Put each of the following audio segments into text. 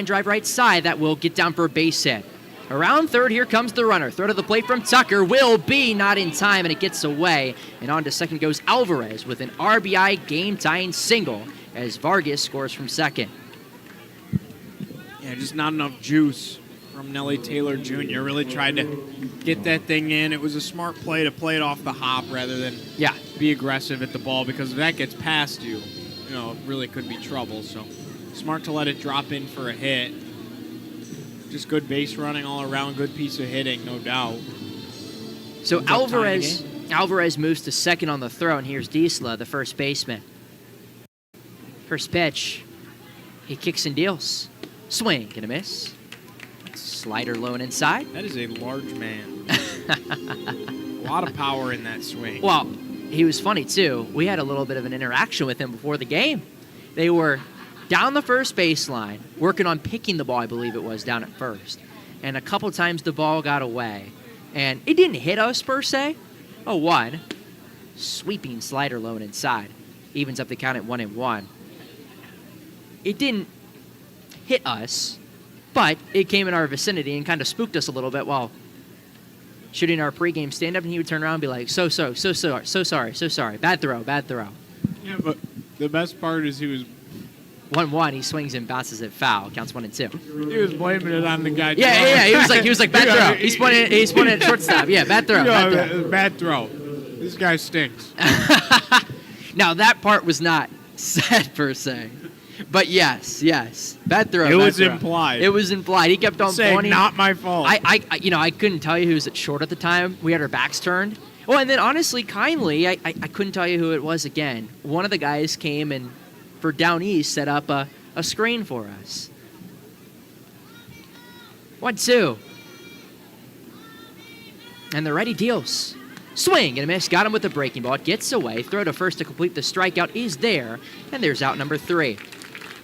Drive right side, that will get down for a base hit. Around third, here comes the runner. Throw to the plate from Tucker will be not in time, and it gets away. And on to second goes Alvarez with an RBI game-tying single as Vargas scores from second. Yeah, just not enough juice from Nelly Taylor Jr. Really tried to get that thing in. It was a smart play to play it off the hop rather than be aggressive at the ball, because if that gets past you, it really could be trouble. So smart to let it drop in for a hit. Just good base running all around, good piece of hitting, no doubt. So Alvarez moves to second on the throw, and here's Diesla, the first baseman. First pitch, he kicks and deals. Swing and a miss. Slider low and inside. That is a large man. A lot of power in that swing. Well, he was funny, too. We had a little bit of an interaction with him before the game. They were down the first baseline, working on picking the ball, I believe it was, down at first. And a couple times the ball got away. And it didn't hit us, per se. 0-1. Sweeping slider low and inside. Evens up the count at 1-1. It didn't hit us, but it came in our vicinity and kind of spooked us a little bit while shooting our pregame stand-up, and he would turn around and be like, so sorry. Bad throw. Yeah, but the best part is he was 1-1, he swings and bounces it foul. Counts 1-2. He was blaming it on the guy. Yeah. He was like bad throw. He's pointing at shortstop. Yeah, bad throw. Bad throw. This guy stinks. Now that part was not said per se, but yes, bad throw. It was implied. It was implied. He kept on saying, pointing. Not my fault. I couldn't tell you who was at short at the time. We had our backs turned. Well, and then honestly, kindly, I couldn't tell you who it was again. One of the guys came and, for down east, set up a screen for us. 1-2. And the ready deals. Swing and a miss. Got him with the breaking ball. It gets away. Throw to first to complete the strikeout is there. And there's out number 3.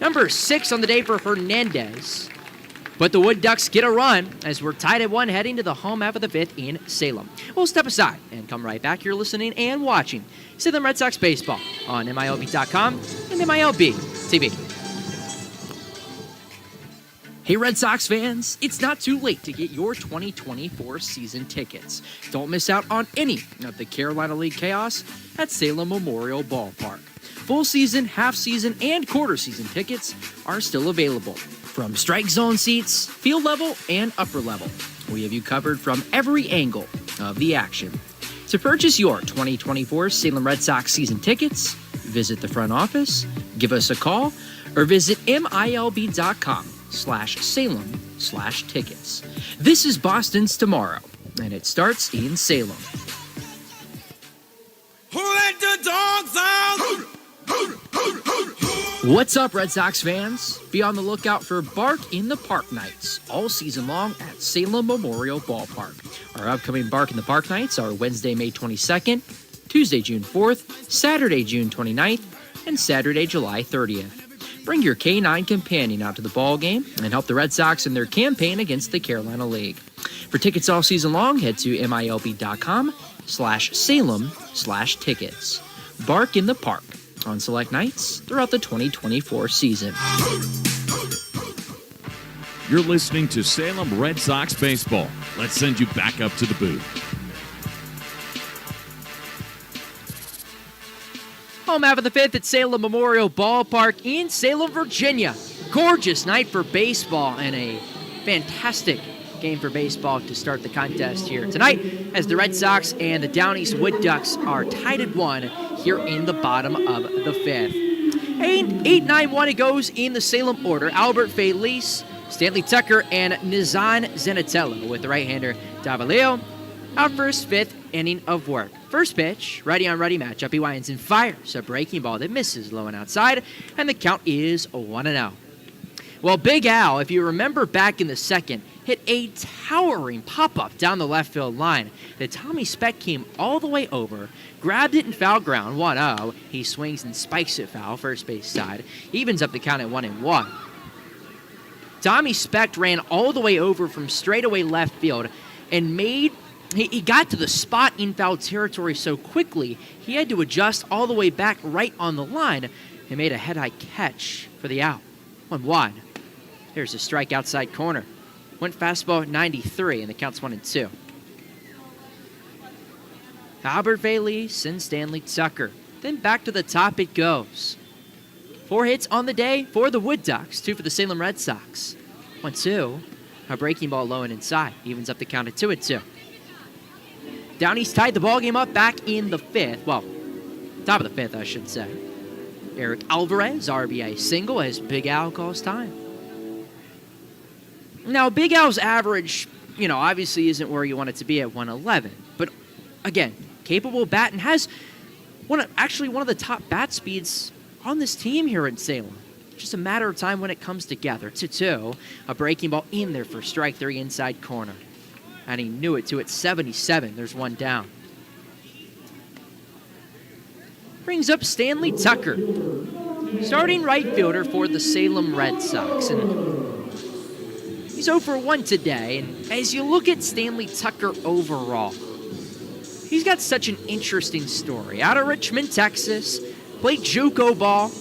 Number 6 on the day for Hernandez. But the Wood Ducks get a run as we're tied at 1 heading to the home half of the 5th in Salem. We'll step aside and come right back. You're listening and watching Salem Red Sox Baseball on MILB.com and MILB TV. Hey Red Sox fans, it's not too late to get your 2024 season tickets. Don't miss out on any of the Carolina League chaos at Salem Memorial Ballpark. Full season, half season, and quarter season tickets are still available. From strike zone seats, field level, and upper level, we have you covered from every angle of the action. To purchase your 2024 Salem Red Sox season tickets, visit the front office, give us a call, or visit MILB.com/Salem/tickets. This is Boston's Tomorrow, and it starts in Salem. Who let the dogs out? What's up, Red Sox fans? Be on the lookout for Bark in the Park Nights all season long at Salem Memorial Ballpark. Our upcoming Bark in the Park Nights are Wednesday, May 22nd, Tuesday, June 4th, Saturday, June 29th, and Saturday, July 30th. Bring your K9 companion out to the ball game and help the Red Sox in their campaign against the Carolina League. For tickets all season long, head to MILB.com/Salem/tickets. Bark in the Park on select nights throughout the 2024 season. You're listening to Salem Red Sox Baseball. Let's send you back up to the booth. Home half of the 5th at Salem Memorial Ballpark in Salem, Virginia. Gorgeous night for baseball and a fantastic game for baseball to start the contest here tonight as the Red Sox and the Down East Wood Ducks are tied at 1 here in the bottom of the 5th. 8-9-1 it goes in the Salem order. Albert Feliz, Stanley Tucker, and Nizan Zenatello with the right-hander Davaleo. Our first 5th inning of work. First pitch, righty-on-righty matchup. He winds and fires a breaking ball that misses low and outside, and the count is 1-0. Well, Big Al, if you remember back in the second, hit a towering pop-up down the left field line that Tommy Speck came all the way over, grabbed it in foul ground, 1-0. He swings and spikes it foul, first base side. Evens up the count at 1-1. Tommy Speck ran all the way over from straightaway left field and he got to the spot in foul territory so quickly, he had to adjust all the way back right on the line and made a head-high catch for the out. 1-1. There's a strike outside corner. Went fastball 93, and the count's 1-2. Albert Valise and Stanley Tucker. Then back to the top it goes. 4 hits on the day for the Wood Ducks, 2 for the Salem Red Sox. 1-2. A breaking ball low and inside. Evens up the count at 2-2. Downey's tied the ball game up back in the 5th. Well, top of the 5th, I should say. Eric Alvarez, RBI single as Big Al calls time. Now, Big Al's average, obviously isn't where you want it to be at 111. But, again, capable bat and has one of the top bat speeds on this team here in Salem. Just a matter of time when it comes together. 2-2. A breaking ball in there for strike 3 inside corner. And he knew it, too, at 77. There's one down. Brings up Stanley Tucker, starting right fielder for the Salem Red Sox. And he's 0 for 1 today. And as you look at Stanley Tucker overall, he's got such an interesting story. Out of Richmond, Texas, played JUCO ball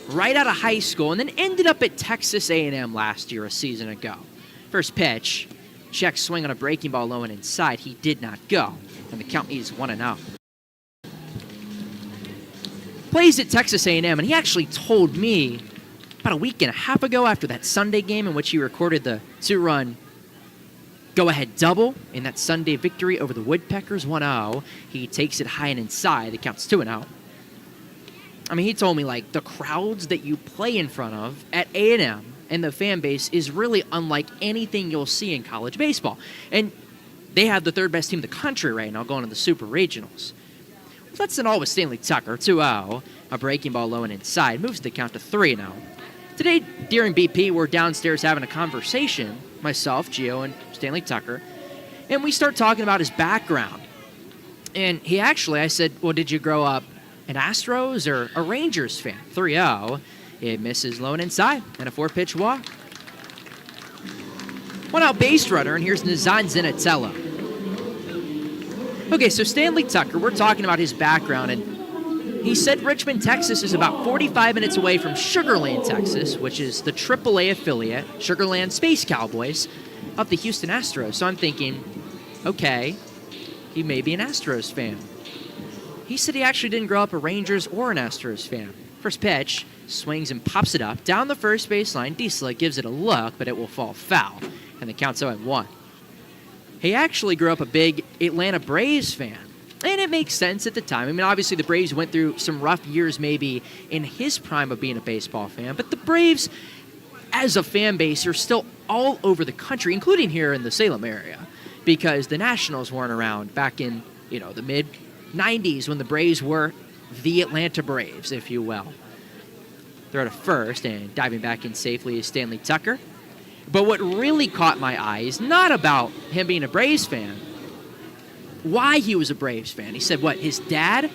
right out of high school, and then ended up at Texas A&M last year, a season ago. First pitch, check swing on a breaking ball low and inside. He did not go, and the count is 1-0. Plays at Texas A&M, and he actually told me about a week and a half ago after that Sunday game in which he recorded the 2-run go-ahead double in that Sunday victory over the Woodpeckers, 1-0. He takes it high and inside. The count's 2-0. I mean, he told me, the crowds that you play in front of at A&M and the fan base is really unlike anything you'll see in college baseball. And they have the 3rd best team in the country right now going to the Super Regionals. Well, that's not all with Stanley Tucker, 2-0. A breaking ball low and inside. Moves the count to 3-0. Today, during BP, we're downstairs having a conversation, myself, Gio, and Stanley Tucker, and we start talking about his background. And I said, well, did you grow up an Astros or a Rangers fan? 3-0. It misses low and inside, and a 4-pitch walk. One out base runner, and here's Nazan Zenatello. Okay, so Stanley Tucker, we're talking about his background, and he said Richmond, Texas is about 45 minutes away from Sugar Land, Texas, which is the AAA affiliate, Sugar Land Space Cowboys, of the Houston Astros. So I'm thinking, okay, he may be an Astros fan. He said he actually didn't grow up a Rangers or an Astros fan. First pitch, swings and pops it up. Down the first baseline, Diesla gives it a look, but it will fall foul. And the count's 0-1. He actually grew up a big Atlanta Braves fan. And it makes sense at the time. I mean, obviously the Braves went through some rough years maybe in his prime of being a baseball fan. But the Braves, as a fan base, are still all over the country, including here in the Salem area. Because the Nationals weren't around back in, the mid-90s when the Braves were the Atlanta Braves, if you will. Throw to first, and diving back in safely is Stanley Tucker. But what really caught my eye is not about him being a Braves fan, why he was a Braves fan. He said, his dad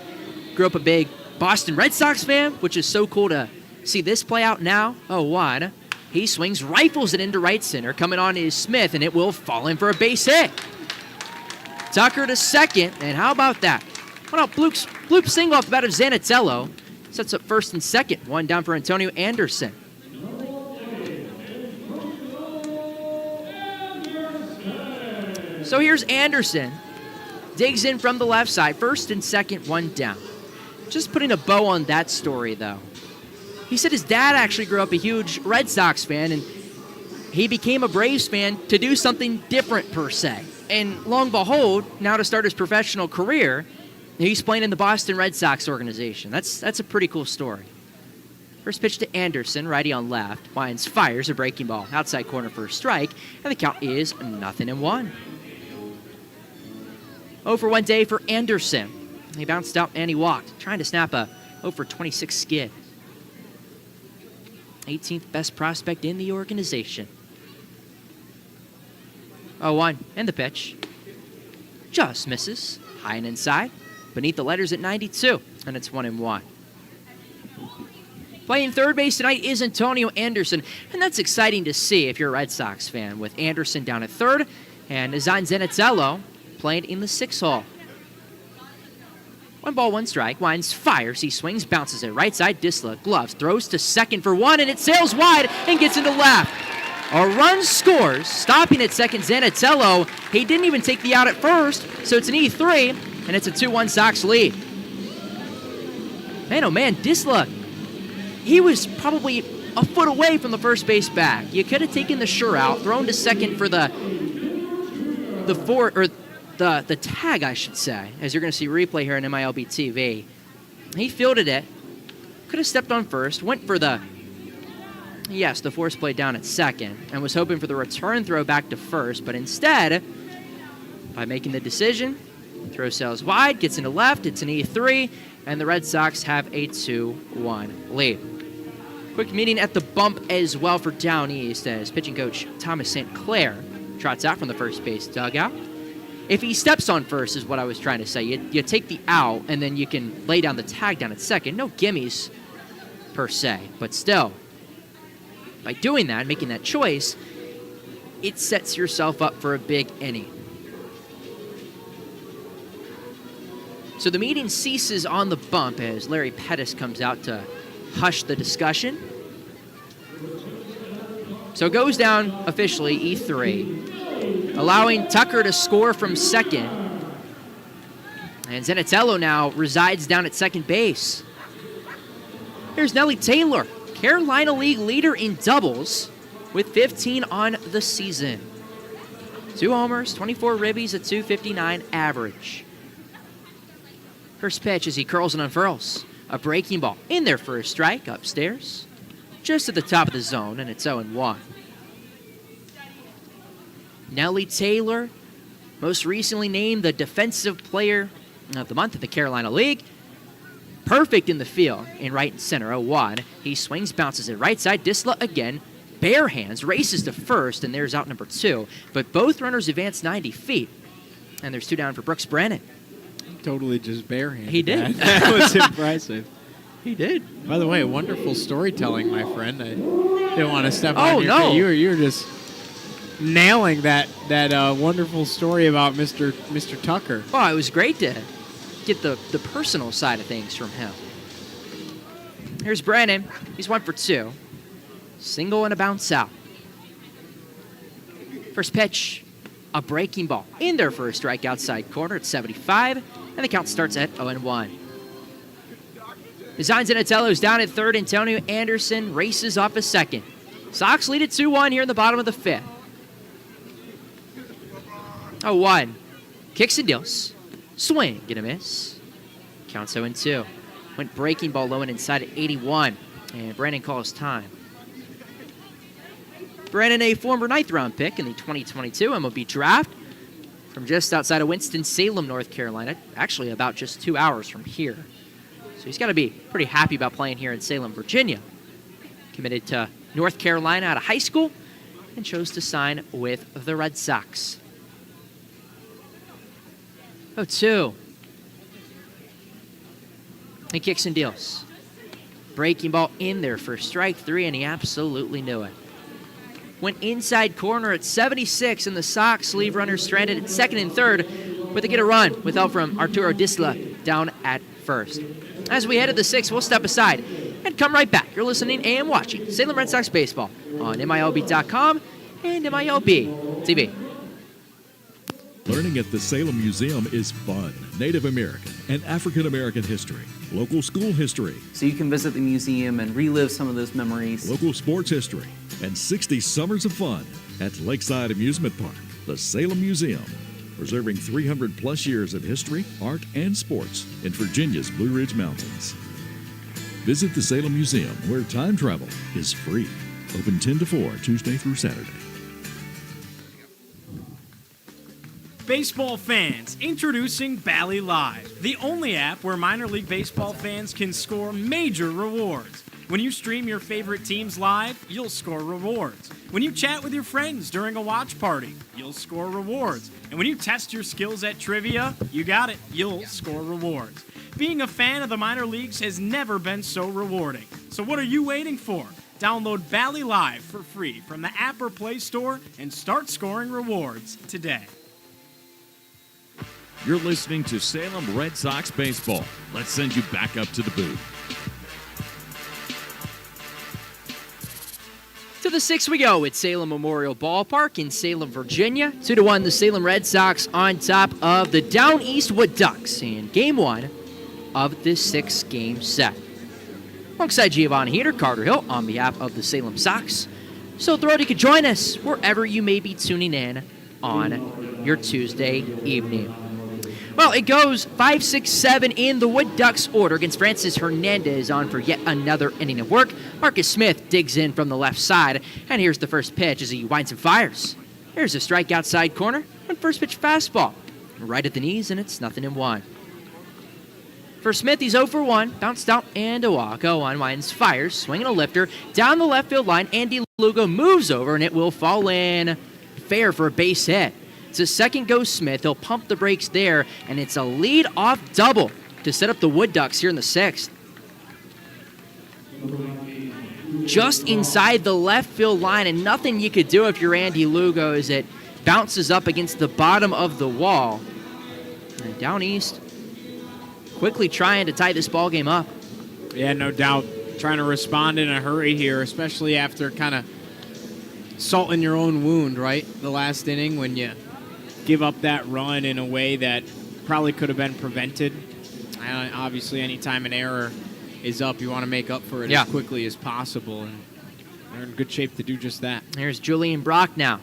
grew up a big Boston Red Sox fan, which is so cool to see this play out now. 0-1. He swings, rifles it into right center. Coming on is Smith, and it will fall in for a base hit. Tucker to second, and how about that? One out bloop single off the bat of Zanatello. Sets up first and second. One down for Antonio Anderson. So here's Anderson. Digs in from the left side. First and second, one down. Just putting a bow on that story, though. He said his dad actually grew up a huge Red Sox fan, and he became a Braves fan to do something different, per se. And lo and behold, now to start his professional career, he's playing in the Boston Red Sox organization. That's a pretty cool story. First pitch to Anderson, righty on left. Wines fires a breaking ball. Outside corner for a strike, and the count is 0-1. 0 for 1 day for Anderson. He bounced out and he walked, trying to snap a 0 for 26 skid. 18th best prospect in the organization. 0-1, and the pitch. Just misses. High and inside. Beneath the letters at 92, and it's 1-1. Playing third base tonight is Antonio Anderson, and that's exciting to see if you're a Red Sox fan, with Anderson down at third and Nazan Zenatello playing in the 6th hole. 1 ball, 1 strike. Wines fires. He swings, bounces it right side. Disla gloves, throws to second for 1, and it sails wide and gets into left. A run scores, stopping at second Zanatello. He didn't even take the out at first, so it's an E3, and it's a 2-1 Sox lead. Man, oh man, Disla, he was probably a foot away from the first base bag. You could have taken the sure out, thrown to second for the tag, I should say, as you're going to see replay here on MILB TV. He fielded it, could have stepped on first, went for the force play down at second, and was hoping for the return throw back to first, but instead, by making the decision, throw sails wide, gets into left, it's an E3, and the Red Sox have a 2-1 lead. Quick meeting at the bump as well for Down East as pitching coach Thomas St. Clair trots out from the first base dugout. If he steps on first is what I was trying to say. You take the out, and then you can lay down the tag down at second. No gimmies, per se, but still, by doing that, making that choice, it sets yourself up for a big inning. So the meeting ceases on the bump as Larry Pettis comes out to hush the discussion. So it goes down officially E3, allowing Tucker to score from second. And Zanatello now resides down at second base. Here's Nellie Taylor, Carolina League leader in doubles with 15 on the season. 2 homers, 24 ribbies, a .259 average. First pitch as he curls and unfurls. A breaking ball in there for a strike upstairs. Just at the top of the zone, and it's 0-1. Nellie Taylor, most recently named the Defensive Player of the Month of the Carolina League. Perfect in the field, in right and center, 0-1. He swings, bounces it right side. Disla again, bare hands, races to first, and there's out number 2. But both runners advance 90 feet, and there's 2 down for Brooks Brennan. Totally just barehanded. He did. That was impressive. He did. By the way, wonderful storytelling, my friend. I didn't want to step on your no. You were just nailing that wonderful story about Mr. Tucker. Oh, it was great to get the personal side of things from him. Here's Brennan. He's 1 for 2. Single and a bounce out. First pitch, a breaking ball in there for a strike outside corner at 75, and the count starts at 0-1. Design Zanatello's down at third. Antonio Anderson races off a second. Sox lead at 2-1 here in the bottom of the 5th. 0-1. Kicks and deals. Swing and a miss. Counts 0-2. Went breaking ball low and inside at 81. And Brandon calls time. Brandon, a former 9th round pick in the 2022 MLB draft from just outside of Winston-Salem, North Carolina. Actually about just 2 hours from here. So he's got to be pretty happy about playing here in Salem, Virginia. Committed to North Carolina out of high school and chose to sign with the Red Sox. 0-2. He kicks and deals. Breaking ball in there for strike 3, and he absolutely knew it. Went inside corner at 76, and the Sox leave runners stranded at second and third, but they get a run with help from Arturo Disla down at first. As we head to the 6th, we'll step aside and come right back. You're listening and watching Salem Red Sox Baseball on MILB.com and MILB TV. Learning at the Salem Museum is fun. Native American and African American history, local school history, So you can visit the museum and relive some of those memories. local sports history, and 60 summers of fun at Lakeside Amusement Park, the Salem Museum, preserving 300 plus years of history, art, and sports in Virginia's Blue Ridge Mountains. Visit the Salem Museum, where time travel is free. Open 10 to 4, Tuesday through Saturday. Baseball fans, introducing Bally Live, the only app where minor league baseball fans can score major rewards. When you stream your favorite teams live, you'll score rewards. When you chat with your friends during a watch party, you'll score rewards. And when you test your skills at trivia, you got it, you'll score rewards. Being a fan of the minor leagues has never been so rewarding. So what are you waiting for? Download Bally Live for free from the app or Play Store and start scoring rewards today. You're listening to Salem Red Sox Baseball. Let's send you back up to the booth. To the 6th we go at Salem Memorial Ballpark in Salem, Virginia. 2-1, the Salem Red Sox on top of the Down East Wood Ducks in Game 1 of this 6-game set. Alongside Giovanni Heater, Carter Hill on behalf of the Salem Sox. So thrilled you could join us wherever you may be tuning in on your Tuesday evening. Well, it goes 5, 6, 7 in the Wood Ducks order against Francis Hernandez on for yet another inning of work. Marcus Smith digs in from the left side, and here's the first pitch as he winds and fires. Here's a strike outside corner, and first pitch fastball. Right at the knees, and it's 0-1. For Smith, he's 0 for 1, bounced out and a walk. 0-1, winds, fires, swinging a lifter down the left field line. Andy Lugo moves over, and it will fall in fair for a base hit. To second goes Smith. He'll pump the brakes there, and it's a lead-off double to set up the Wood Ducks here in the 6th. Just inside the left field line, and nothing you could do if you're Andy Lugo as it bounces up against the bottom of the wall. And Down East quickly trying to tie this ball game up. Yeah, no doubt. Trying to respond in a hurry here, especially after kind of salting your own wound, right? The last inning when you give up that run in a way that probably could have been prevented. Obviously, anytime an error is up, you want to make up for it as quickly as possible, and they're in good shape to do just that. Here's Julian Brock now.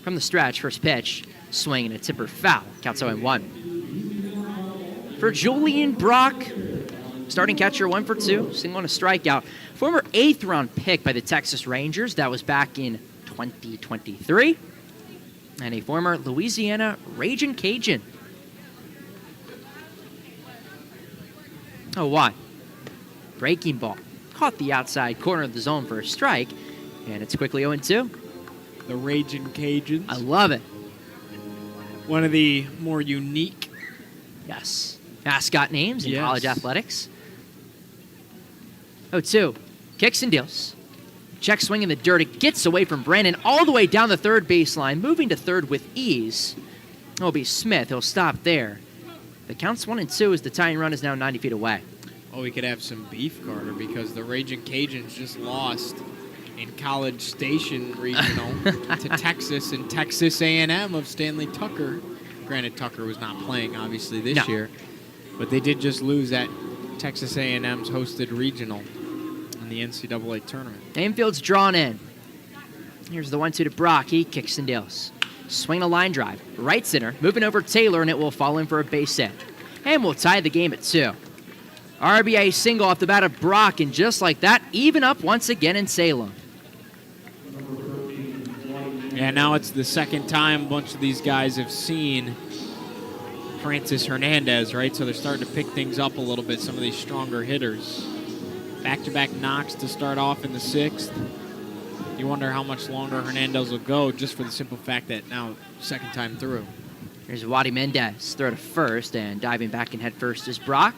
From the stretch, first pitch, swing and a tipper foul. Counts 0-1. For Julian Brock, starting catcher, 1 for 2, single and a strikeout. Former 8th-round pick by the Texas Rangers. That was back in 2023. And a former Louisiana Ragin' Cajun. 0-1. Breaking ball. Caught the outside corner of the zone for a strike. And it's quickly 0-2. The Ragin' Cajuns. I love it. One of the more unique mascot names in college athletics. 0-2. Kicks and deals. Check swing in the dirt. It gets away from Brandon all the way down the third baseline, moving to third with ease. It'll be Smith. He'll stop there. The count's 1-2 as the tying run is now 90 feet away. Oh, we could have some beef, Carter, because the Ragin' Cajuns just lost in College Station Regional to Texas and Texas A&M of Stanley Tucker. Granted, Tucker was not playing, obviously, this year. But they did just lose that Texas A&M's hosted regional in the NCAA tournament. Infield's drawn in. Here's the 1-2 to Brock. He kicks and deals. Swing a line drive. Right center. Moving over Taylor, and it will fall in for a base hit. And we'll tie the game at 2. RBI single off the bat of Brock, and just like that, even up once again in Salem. Yeah, now it's the second time a bunch of these guys have seen Francis Hernandez, right? So they're starting to pick things up a little bit, some of these stronger hitters. Back-to-back knocks to start off in the 6th. You wonder how much longer Hernandez will go just for the simple fact that now, second time through. Here's Wadi Mendez, throw to first, and diving back in head first is Brock.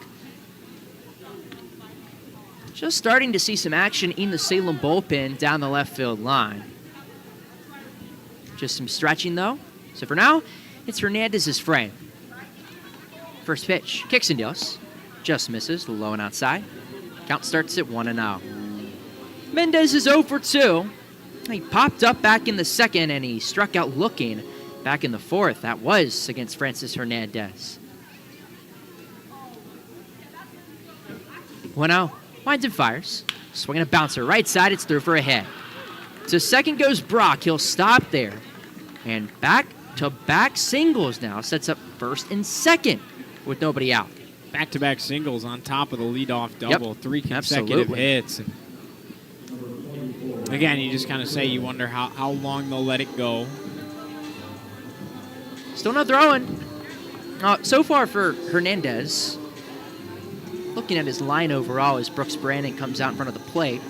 Just starting to see some action in the Salem bullpen down the left field line. Just some stretching, though. So for now, it's Hernandez's frame. First pitch, kicks and deals. Just misses, low and outside. Count starts at 1-0. Mendez is 0 for 2. He popped up back in the 2nd, and he struck out looking back in the 4th. That was against Francis Hernandez. 1-0. Winds and fires. Swinging a bouncer. Right side, it's through for a hit. To second goes Brock. He'll stop there. And back-to-back singles now. Sets up first and second with nobody out. Back-to-back singles on top of the leadoff double. Yep. 3 consecutive hits. And again, you just kind of say you wonder how long they'll let it go. Still not throwing. So far for Hernandez, looking at his line overall as Brooks Brandon comes out in front of the plate.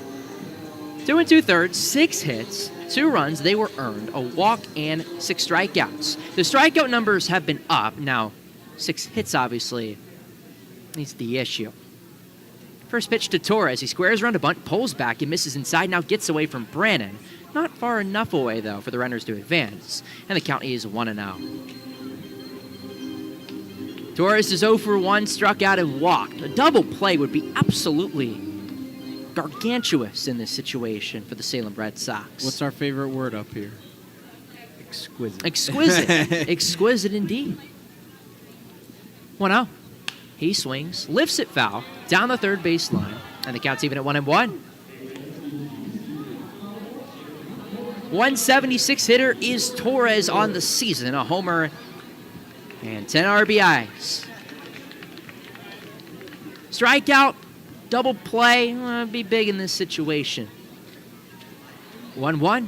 2 2/3, 6 hits, 2 runs. They were earned, a walk and 6 strikeouts. The strikeout numbers have been up. Now, 6 hits, obviously, is the issue. First pitch to Torres. He squares around a bunt, pulls back, and misses inside. Now gets away from Brandon. Not far enough away, though, for the runners to advance. And the count is 1-0. Torres is 0 for 1, struck out and walked. A double play would be absolutely gargantuous in this situation for the Salem Red Sox. What's our favorite word up here? Exquisite. Exquisite. Exquisite indeed. 1-0. He swings, lifts it foul, down the third baseline, and the count's even at 1-1. 176 hitter is Torres on the season, a homer and 10 RBIs. Strikeout, double play, be big in this situation. 1-1.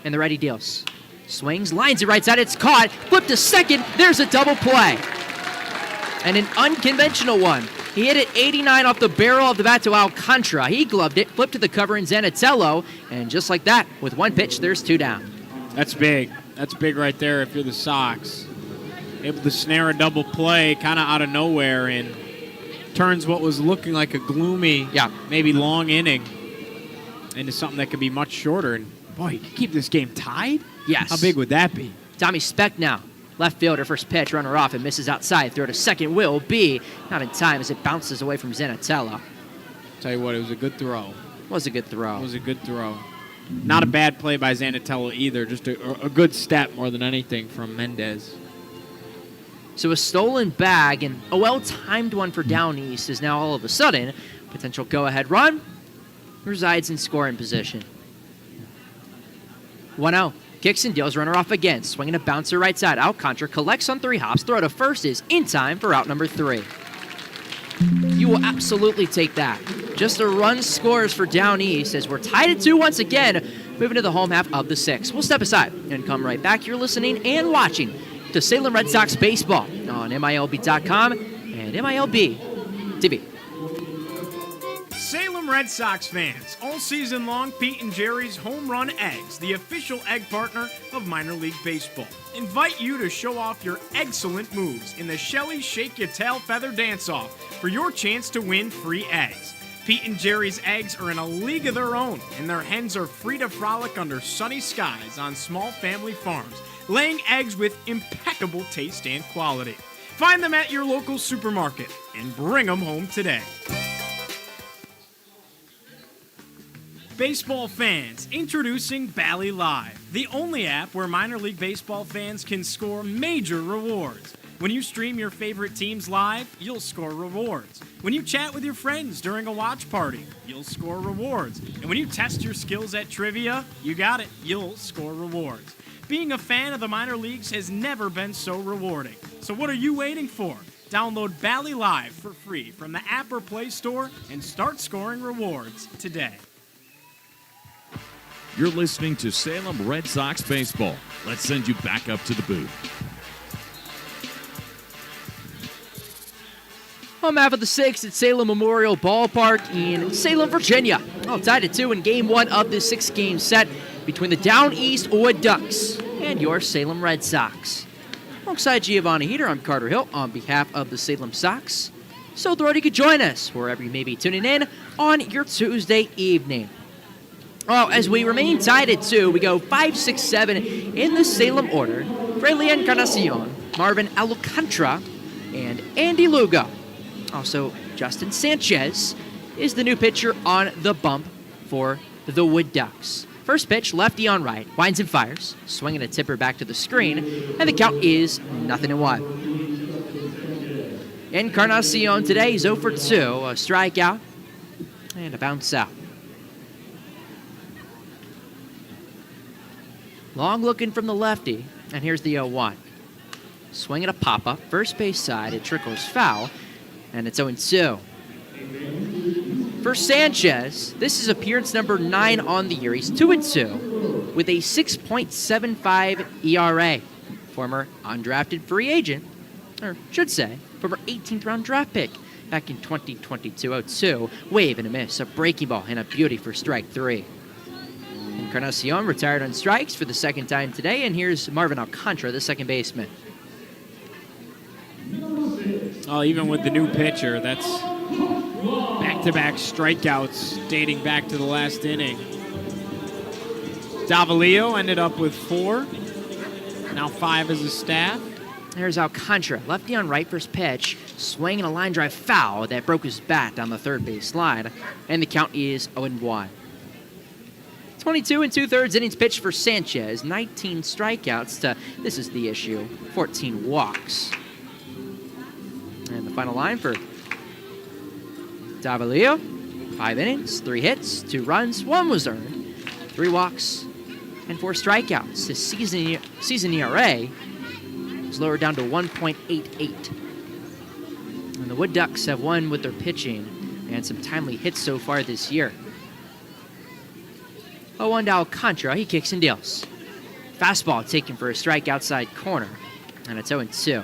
And the righty deals. Swings, lines it right side, it's caught, flip to second, there's a double play. And an unconventional one. He hit it 89 off the barrel of the bat to Alcantara. He gloved it, flipped to the cover in Zanatello, and just like that, with one pitch, there's 2 down. That's big. That's big right there if you're the Sox. Able to snare a double play kind of out of nowhere and turns what was looking like a gloomy, maybe long inning into something that could be much shorter. And boy, you could keep this game tied? Yes. How big would that be? Tommy Speck now. Left fielder, first pitch, runner off, and misses outside. Throw to second will be not in time as it bounces away from Zanatello. Tell you what, it was a good throw. Was a good throw. It was a good throw. Not a bad play by Zanatello either. Just a good step more than anything from Mendez. So a stolen bag and a well-timed one for Down East is now all of a sudden potential go-ahead run resides in scoring position. 1-0. Kicks and deals, runner off again. Swinging a bouncer right side. Alcantara collects on 3 hops. Throw to first is in time for out number 3. You will absolutely take that. Just a run scores for Down East as we're tied at 2 once again, moving to the home half of the 6th. We'll step aside and come right back. You're listening and watching to Salem Red Sox baseball on MILB.com and MILB TV. Salem Red Sox fans, all season long, Pete and Jerry's Home Run Eggs, the official egg partner of minor league baseball, invite you to show off your excellent moves in the Shelly Shake Your Tail Feather Dance-Off for your chance to win free eggs. Pete and Jerry's eggs are in a league of their own, and their hens are free to frolic under sunny skies on small family farms, laying eggs with impeccable taste and quality. Find them at your local supermarket and bring them home today. Baseball fans, introducing Bally Live, the only app where minor league baseball fans can score major rewards. When you stream your favorite teams live, you'll score rewards. When you chat with your friends during a watch party, you'll score rewards. And when you test your skills at trivia, you got it, you'll score rewards. Being a fan of the minor leagues has never been so rewarding. So what are you waiting for? Download Bally Live for free from the App or Play Store and start scoring rewards today. You're listening to Salem Red Sox baseball. Let's send you back up to the booth. Home half of the 6th at Salem Memorial Ballpark in Salem, Virginia. All tied at 2 in Game 1 of this 6-game set between the Down East Wood Ducks and your Salem Red Sox. Alongside Giovanni Heater, I'm Carter Hill on behalf of the Salem Sox. So thrilled you could join us wherever you may be tuning in on your Tuesday evening. Well, as we remain tied at 2, we go 5, 6, 7 in the Salem order. Fraley Encarnacion, Marvin Alcantara, and Andy Lugo. Also, Justin Sanchez is the new pitcher on the bump for the Wood Ducks. First pitch, lefty on right, winds and fires, swinging a tipper back to the screen, and the count is 0-1. Encarnacion today is 0 for 2, a strikeout, and a bounce out. Long looking from the lefty, and here's the 0-1. Swinging a pop-up, first base side, it trickles foul, and it's 0-2. For Sanchez, this is appearance number 9 on the year. He's 2-2 with a 6.75 ERA. Former undrafted free agent, or should say, former 18th round draft pick back in 2022. 0-2, wave and a miss, a breaking ball, and a beauty for strike 3. Encarnacion retired on strikes for the second time today, and here's Marvin Alcantara, the second baseman. Oh, even with the new pitcher, that's back-to-back strikeouts dating back to the last inning. Davalillo ended up with 4, now 5 as a staff. There's Alcantara, lefty on right first pitch, swinging a line drive foul that broke his bat down the third base slide, and the count is 0-1. 22 2/3 innings pitched for Sanchez, 19 strikeouts to, this is the issue, 14 walks. And the final line for Davalillo, 5 innings, 3 hits, 2 runs, 1 was earned, 3 walks, and 4 strikeouts. His season ERA is lowered down to 1.88. And the Wood Ducks have won with their pitching and some timely hits so far this year. 0-1 to Alcantara, he kicks and deals. Fastball taken for a strike outside corner, and it's 0-2.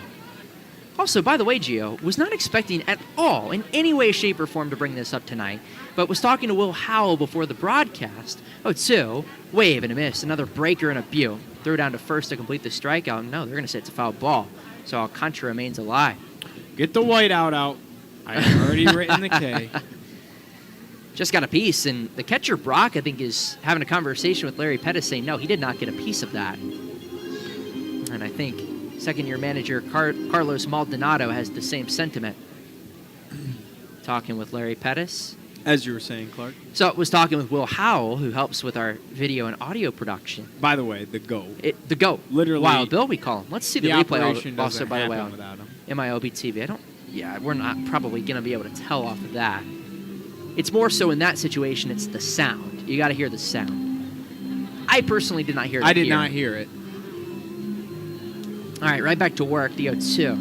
Also, by the way, Gio, was not expecting at all, in any way, shape, or form to bring this up tonight, but was talking to Will Howell before the broadcast. 0-2, wave and a miss, another breaker and a butte. Throw down to first to complete the strikeout. No, they're going to say it's a foul ball, so Alcantara remains alive. Get the whiteout out. I've already written the K. Just got a piece, and the catcher, Brock, I think, is having a conversation with Larry Pettis saying, no, he did not get a piece of that. And I think second-year manager Carlos Maldonado has the same sentiment. Talking with Larry Pettis. As you were saying, Clark. So I was talking with Will Howell, who helps with our video and audio production. By the way, the GOAT. The GOAT. Literally. Wild Bill, we call him. Let's see the replay also, by the way, on without him. MILB TV. We're not probably going to be able to tell off of that. It's more so in that situation, it's the sound. You got to hear the sound. I personally did not hear it. I did not hear it. All right, right back to work, the 0-2.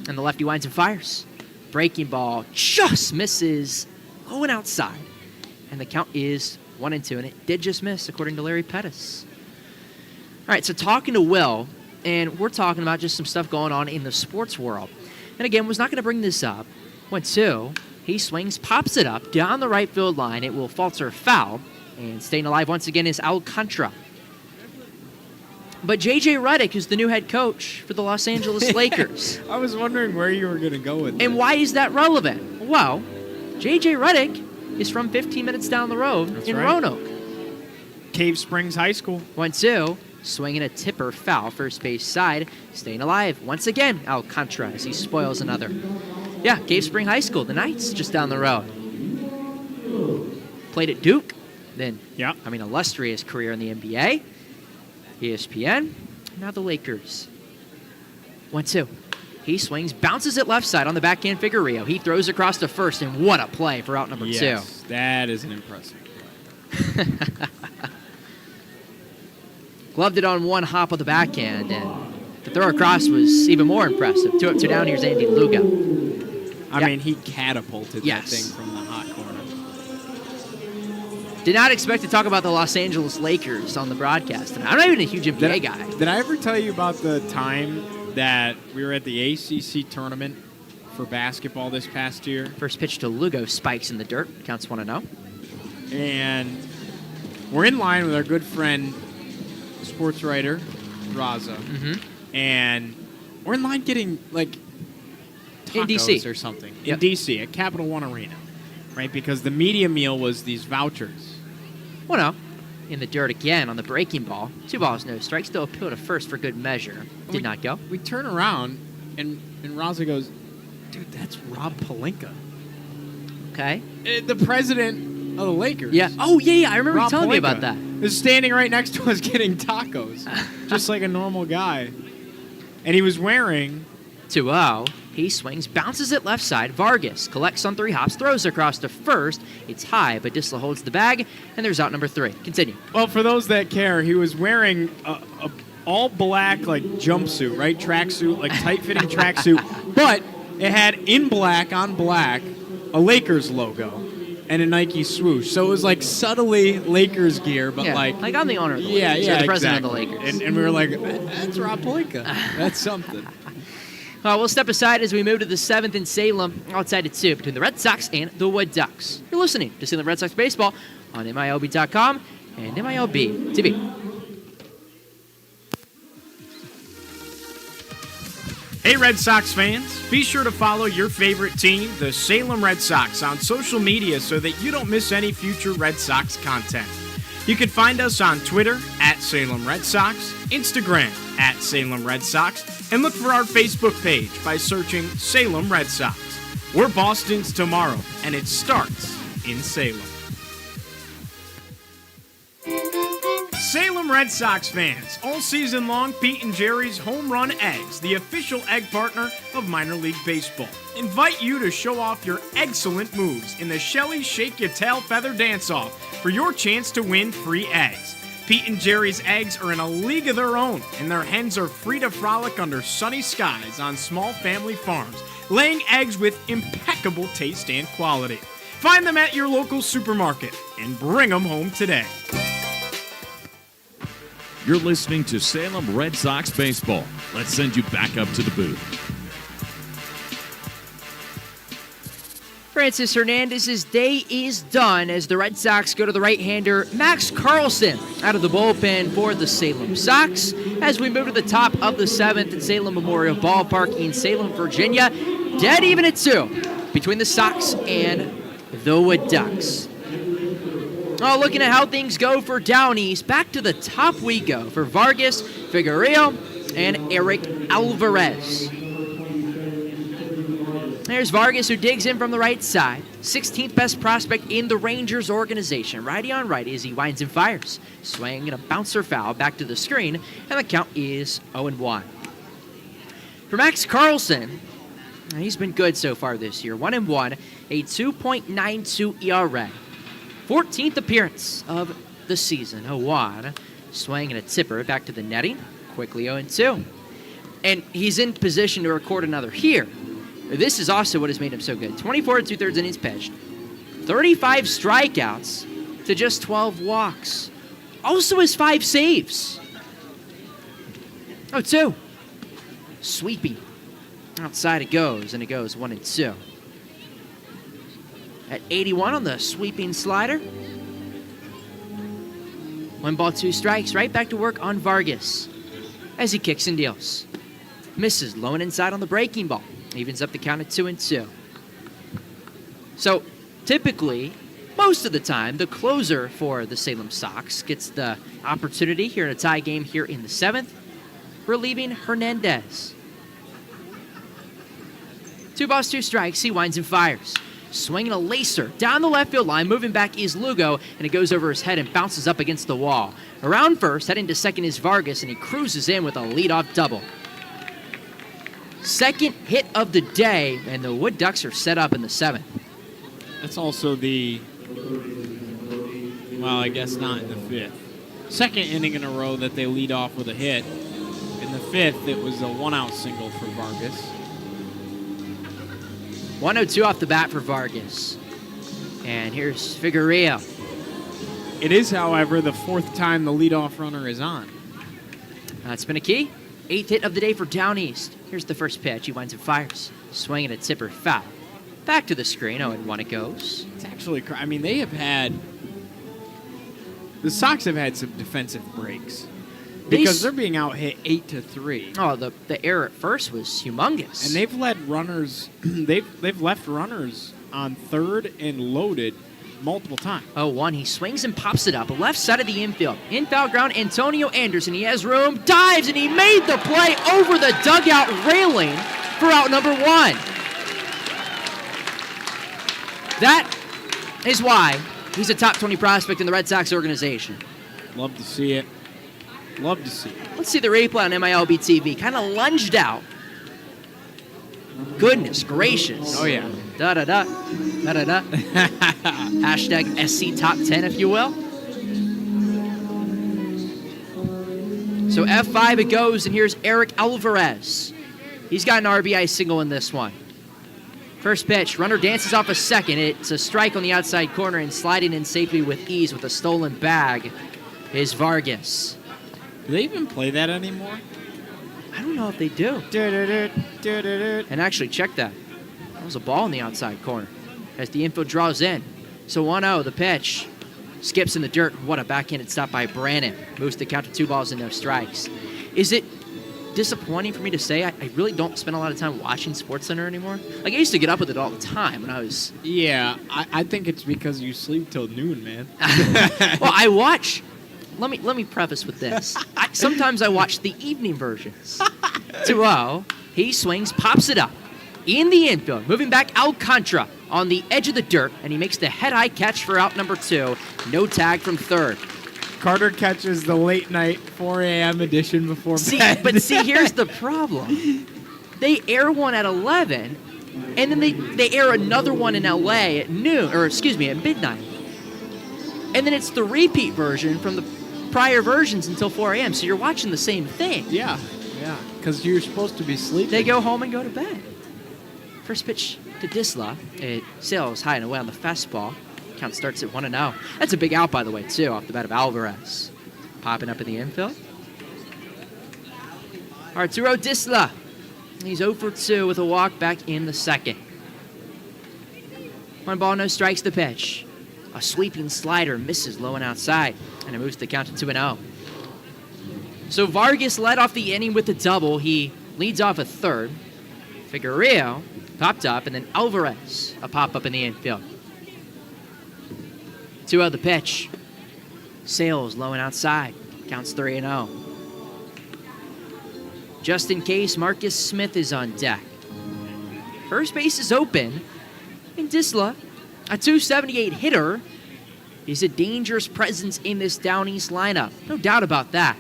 And the lefty winds and fires. Breaking ball just misses, going outside. And the count is 1-2, and it did just miss, according to Larry Pettis. All right, so talking to Will, and we're talking about just some stuff going on in the sports world. And again, was not going to bring this up. 1-2, he swings, pops it up down the right field line. It will falter foul, and staying alive once again is Alcantara. But J.J. Redick is the new head coach for the Los Angeles Lakers. I was wondering where you were going to go with And why is that relevant? Well, J.J. Redick is from 15 minutes down the road in Roanoke. Cave Springs High School. 1-2, swinging a tipper foul, first base side, staying alive. Once again, Alcantara as he spoils another. Yeah, Cave Spring High School, the Knights, just down the road. Played at Duke, then, illustrious career in the NBA. ESPN, now the Lakers. 1-2. He swings, bounces it left side on the backhand Figueroa. He throws across to first, and what a play for out number 2. Yes, that is an impressive play. Gloved it on one hop of the backhand, and the throw across was even more impressive. 2 up, 2 down, here's Andy Lugo. I mean, he catapulted that thing from the hot corner. Did not expect to talk about the Los Angeles Lakers on the broadcast. And I'm not even a huge NBA guy. Did I ever tell you about the time that we were at the ACC tournament for basketball this past year? First pitch to Lugo, spikes in the dirt, counts 1-0. And we're in line with our good friend, sports writer, Raza. Mm-hmm. And we're in line getting, like, tacos in DC or something. In DC, at Capital One Arena. Right? Because the media meal was these vouchers. 1-0. In the dirt again on the breaking ball. 2 balls, no strikes. Still appeal to first for good measure. Did not go. We turn around, and Raza goes, dude, that's Rob Pelinka. Okay. The president of the Lakers. Yeah. Oh, yeah. I remember you telling me about that. Was standing right next to us getting tacos. Just like a normal guy. And he was wearing... 2-0. He swings, bounces it left side. Vargas collects on 3 hops, throws across to first. It's high, but Disla holds the bag, and there's out number 3. Continue. Well, for those that care, he was wearing a all black like jumpsuit, right? Tracksuit, like tight-fitting tracksuit. But it had in black on black a Lakers logo and a Nike swoosh. So it was like subtly Lakers gear, but like I'm the owner of the Lakers. Yeah, the president exactly. of the Lakers. And we were like, that's Rob Pelinka. That's something. We'll step aside as we move to the 7th in Salem, outside at 2, between the Red Sox and the Wood Ducks. You're listening to Salem Red Sox Baseball on MILB.com and MILB TV. Hey Red Sox fans, be sure to follow your favorite team, the Salem Red Sox, on social media so that you don't miss any future Red Sox content. You can find us on Twitter at Salem Red Sox, Instagram at Salem Red Sox, and look for our Facebook page by searching Salem Red Sox. We're Boston's tomorrow, and it starts in Salem. Salem Red Sox fans, all season long, Pete and Jerry's Home Run Eggs, the official egg partner of minor league baseball, invite you to show off your excellent moves in the Shelly Shake Your Tail Feather Dance-Off for your chance to win free eggs. Pete and Jerry's eggs are in a league of their own, and their hens are free to frolic under sunny skies on small family farms, laying eggs with impeccable taste and quality. Find them at your local supermarket and bring them home today. You're listening to Salem Red Sox baseball. Let's send you back up to the booth. Francis Hernandez's day is done as the Red Sox go to the right-hander Max Carlson out of the bullpen for the Salem Sox. As we move to the top of the 7th at Salem Memorial Ballpark in Salem, Virginia, dead even at 2 between the Sox and the Wood Ducks. Oh, looking at how things go for Down East, back to the top we go for Vargas, Figueroa, and Eric Alvarez. There's Vargas, who digs in from the right side. 16th best prospect in the Rangers organization. Righty on righty as he winds and fires. Swing and a bouncer foul back to the screen, and the count is 0-1. For Max Carlson, he's been good so far this year. 1-1, a 2.92 ERA. 14th appearance of the season. 0-1. Swing and a tipper back to the netting. Quickly 0-2. And he's in position to record another here. This is also what has made him so good. 24 2/3 innings pitched. 35 strikeouts to just 12 walks. Also has 5 saves. 0-2. Sweeping. Outside it goes, and it goes 1-2. At 81 on the sweeping slider. 1 ball, 2 strikes. Right back to work on Vargas as he kicks and deals. Misses low and inside on the breaking ball. Evens up the count at 2-2. So typically, most of the time, the closer for the Salem Sox gets the opportunity here in a tie game here in the 7th, relieving Hernandez. 2 balls, 2 strikes. He winds and fires. Swinging a lacer down the left field line. Moving back is Lugo, and it goes over his head and bounces up against the wall. Around first, heading to second is Vargas, and he cruises in with a leadoff double. Second hit of the day, and the Wood Ducks are set up in the 7th. That's also the, well, I guess not in the 5th. Second inning in a row that they lead off with a hit. In the 5th, it was a 1-out single for Vargas. 1-2 off the bat for Vargas. And here's Figueroa. It is, however, the 4th time the leadoff runner is on. That's been a key. 8th hit of the day for Down East. Here's the first pitch. He winds and fires. Swinging a tipper foul. Back to the screen. 0-1 it goes. It's actually, I mean, they have had, the Sox have had some defensive breaks. Because they're being out hit 8-3. Oh, the error at first was humongous. And they've led runners, they've left runners on third and loaded multiple times. 0-1, he swings and pops it up. Left side of the infield. In foul ground, Antonio Anderson. He has room, dives, and he made the play over the dugout railing for out number 1. That is why he's a top 20 prospect in the Red Sox organization. Love to see it. Love to see it. Let's see the replay on MILB TV. Kind of lunged out. Goodness gracious. Oh, yeah. Da-da-da. Da-da-da. Hashtag SC Top 10, if you will. So F5 it goes, and here's Eric Alvarez. He's got an RBI single in this one. First pitch, runner dances off a second. It's a strike on the outside corner, and sliding in safely with ease with a stolen bag is Vargas. Do they even play that anymore? I don't know if they do. And actually, check that. That was a ball in the outside corner as the infield draws in. So 1-0, the pitch. Skips in the dirt. What a backhanded stop by Brannon. Moves the count to 2 balls and no strikes. Is it disappointing for me to say. I really don't spend a lot of time watching SportsCenter anymore. Like, I used to get up with it all the time when I was... Yeah, I think it's because you sleep till noon, man. Well, I watch... Let me preface with this. Sometimes I watch the evening versions. 2-0. He swings, pops it up. In the infield, moving back Alcantara on the edge of the dirt, and he makes the head-high catch for out number 2. No tag from third. Carter catches the late night 4 a.m. edition before bed. But here's the problem. They air one at 11, and then they air another one in L.A. at noon, or excuse me, at midnight. And then it's the repeat version from the prior versions until 4 a.m., so you're watching the same thing. Yeah, because you're supposed to be sleeping. They go home and go to bed. First pitch to Disla. It sails high and away on the fastball. Count starts at 1-0. That's a big out, by the way, too, off the bat of Alvarez. Popping up in the infield. Arturo Disla. He's 0 for 2 with a walk back in the second. 1 ball, no strikes, the pitch. A sweeping slider misses low and outside, and it moves the count to 2-0. So Vargas led off the inning with a double. He leads off a third. Figueroa popped up, and then Alvarez, a pop-up in the infield. 2-0 the pitch. Sails low and outside. Counts 3-0. Just in case, Marcus Smith is on deck. First base is open. And Disla, a 278 hitter, is a dangerous presence in this Down East lineup. No doubt about that.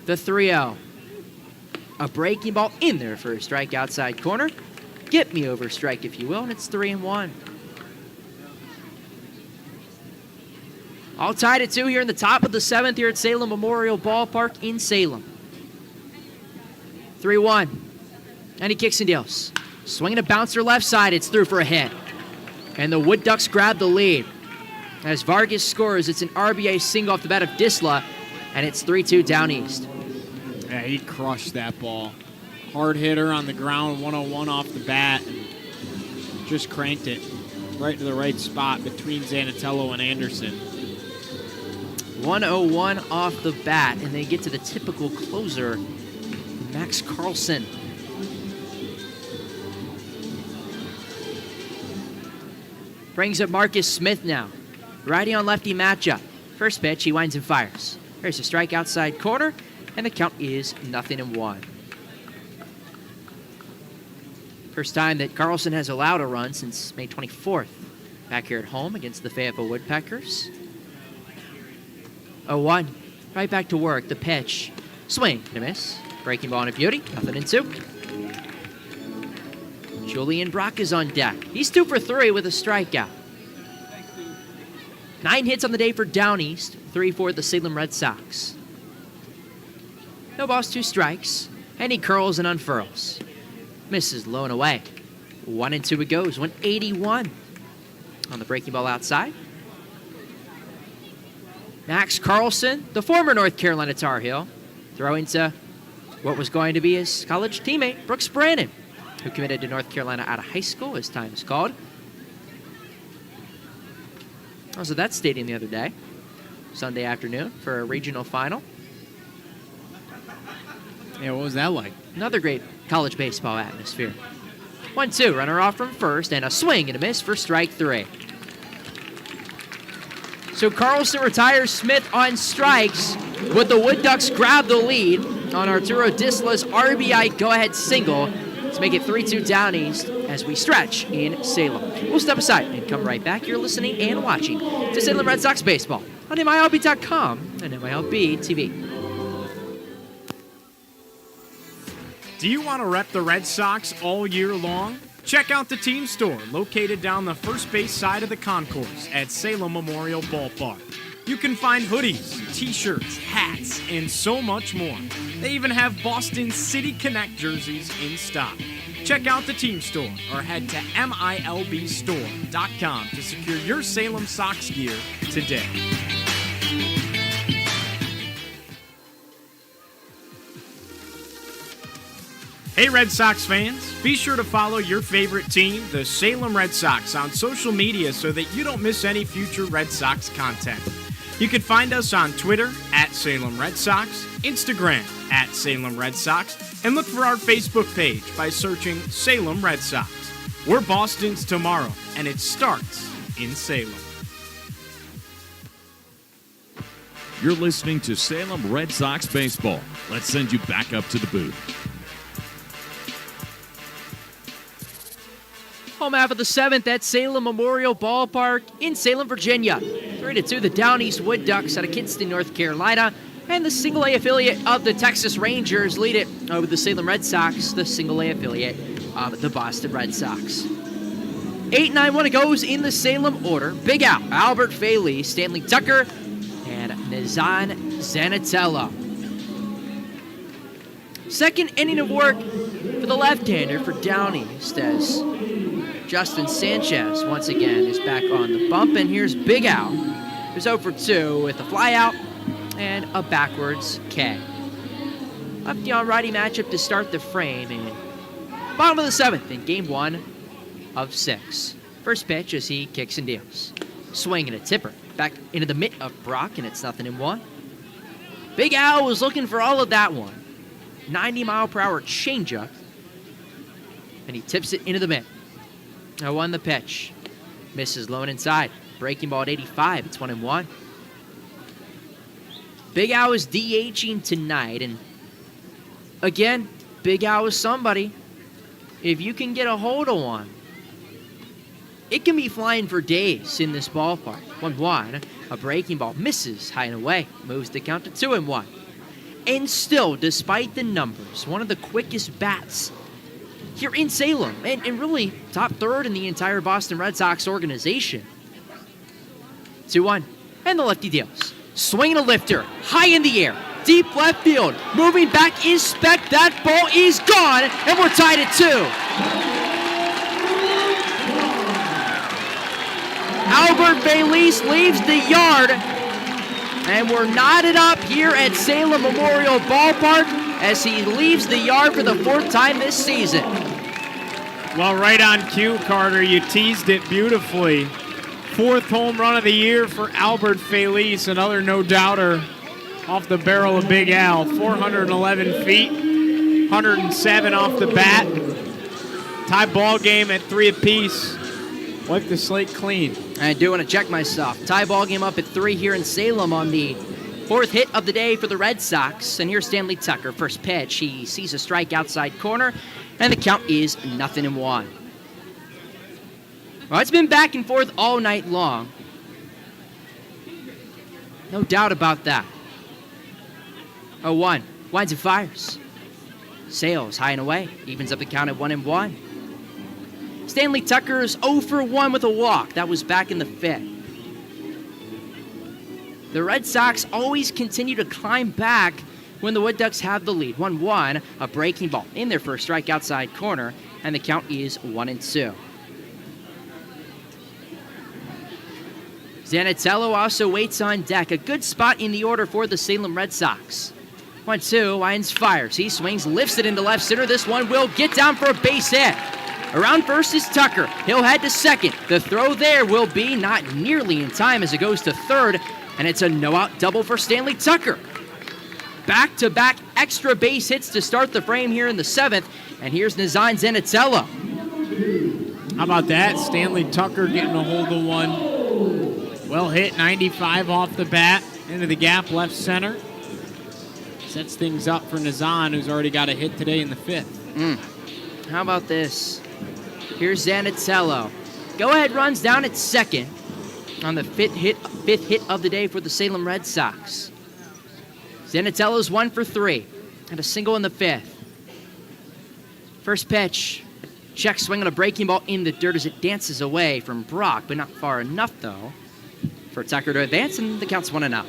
The 3-0. A breaking ball in there for a strike outside corner. Get me over strike, if you will, and it's 3-1. All tied at 2 here in the top of the 7th here at Salem Memorial Ballpark in Salem. 3-1. And he kicks and deals. Swinging a bouncer left side, it's through for a hit. And the Wood Ducks grab the lead. As Vargas scores, it's an RBI single off the bat of Disla, and it's 3-2 Down East. Yeah, he crushed that ball. Hard hitter on the ground, 101 off the bat, and just cranked it right to the right spot between Zanatello and Anderson. 101 off the bat, and they get to the typical closer, Max Carlson. Brings up Marcus Smith now. Righty on lefty matchup. First pitch, he winds and fires. There's a strike outside corner, and the count is 0-1. First time that Carlson has allowed a run since May 24th. Back here at home against the Fayetteville Woodpeckers. 0-1. Right back to work. The pitch. Swing and a miss. Breaking ball and a beauty. 0-2. Julian Brock is on deck. He's 2 for 3 with a strikeout. 9 hits on the day for Down East. 3 for the Salem Red Sox. No balls, 2 strikes. And he curls and unfurls. Misses low and away. 1-2 it goes. 181 on the breaking ball outside. Max Carlson, the former North Carolina Tar Heel, throwing to what was going to be his college teammate, Brooks Brannon, who committed to North Carolina out of high school, as time is called. I was at that stadium the other day, Sunday afternoon, for a regional final. Yeah, what was that like? Another great college baseball atmosphere. 1-2, runner off from first, and a swing and a miss for strike 3. So Carlson retires Smith on strikes, but the Wood Ducks grab the lead on Arturo Disla's RBI go-ahead single to make it 3-2 Down East as we stretch in Salem. We'll step aside and come right back. You're listening and watching to Salem Red Sox Baseball on MILB.com and MILB TV. Do you want to rep the Red Sox all year long? Check out the team store located down the first base side of the concourse at Salem Memorial Ballpark. You can find hoodies, t-shirts, hats, and so much more. They even have Boston City Connect jerseys in stock. Check out the team store or head to MILBstore.com to secure your Salem Sox gear today. Hey Red Sox fans, be sure to follow your favorite team, the Salem Red Sox, on social media so that you don't miss any future Red Sox content. You can find us on Twitter at Salem Red Sox, Instagram at Salem Red Sox, and look for our Facebook page by searching Salem Red Sox. We're Boston's tomorrow, and it starts in Salem. You're listening to Salem Red Sox baseball. Let's send you back up to the booth. Home half of the 7th at Salem Memorial Ballpark in Salem, Virginia. 3-2, the Down East Wood Ducks out of Kinston, North Carolina, and the single-A affiliate of the Texas Rangers lead it over the Salem Red Sox, the single-A affiliate of the Boston Red Sox. 8-9-1 it goes in the Salem order. Big Al, Albert Faley, Stanley Tucker, and Nizan Zanatello. Second inning of work for the left-hander for Down East as Justin Sanchez once again is back on the bump, and here's Big Al, who's 0 for 2 with a flyout and a backwards K. Lefty on righty matchup to start the frame in bottom of the 7th in game 1 of 6. First pitch as he kicks and deals. Swing and a tipper back into the mitt of Brock, and it's 0-1. Big Al was looking for all of that one. 90-mile-per-hour changeup, and he tips it into the mitt. 0-1 the pitch. Misses low and inside. Breaking ball at 85. It's 1-1. Big Al is DHing tonight, and again, Big Al is somebody. If you can get a hold of one, it can be flying for days in this ballpark. 1-1. A breaking ball misses high and away. Moves the count to 2-1. And still, despite the numbers, one of the quickest bats here in Salem, and really top third in the entire Boston Red Sox organization. 2-1, and the lefty deals. Swinging a lifter, high in the air, deep left field. Moving back is Speck, that ball is gone, and we're tied at 2. Albert Baylis leaves the yard, and we're knotted up here at Salem Memorial Ballpark as he leaves the yard for the 4th time this season. Well, right on cue, Carter. You teased it beautifully. 4th home run of the year for Albert Feliz, another no-doubter off the barrel of Big Al. 411 feet, 107 off the bat. Tie ball game at 3 apiece. Wipe the slate clean. I do want to check myself. Tie ball game up at 3 here in Salem on the 4th hit of the day for the Red Sox. And here's Stanley Tucker. First pitch, he sees a strike outside corner, and the count is 0-1. Well, it's been back and forth all night long. No doubt about that. 0-1. Winds and fires. Sails high and away. Evens up the count at 1-1. Stanley Tucker is 0 for 1 with a walk. That was back in the 5th. The Red Sox always continue to climb back when the Wood Ducks have the lead. 1-1, a breaking ball in their first strike outside corner, and the count is 1-2. Zanatello also waits on deck. A good spot in the order for the Salem Red Sox. 1-2, Lyons fires. He swings, lifts it into left center. This one will get down for a base hit. Around first is Tucker. He'll head to second. The throw there will be not nearly in time as it goes to third, and it's a no-out double for Stanley Tucker. Back-to-back extra base hits to start the frame here in the 7th, and here's Nizan Zanatello. How about that? Stanley Tucker getting a hold of one. Well hit, 95 off the bat, into the gap, left center. Sets things up for Nizan, who's already got a hit today in the 5th. How about this? Here's Zanatello. Go-ahead runs down at second on the 5th hit of the day for the Salem Red Sox. Zanatello's 1 for 3 and a single in the 5th. First pitch. Check swing on a breaking ball in the dirt as it dances away from Brock, but not far enough, though, for Tucker to advance, and the count's 1-0.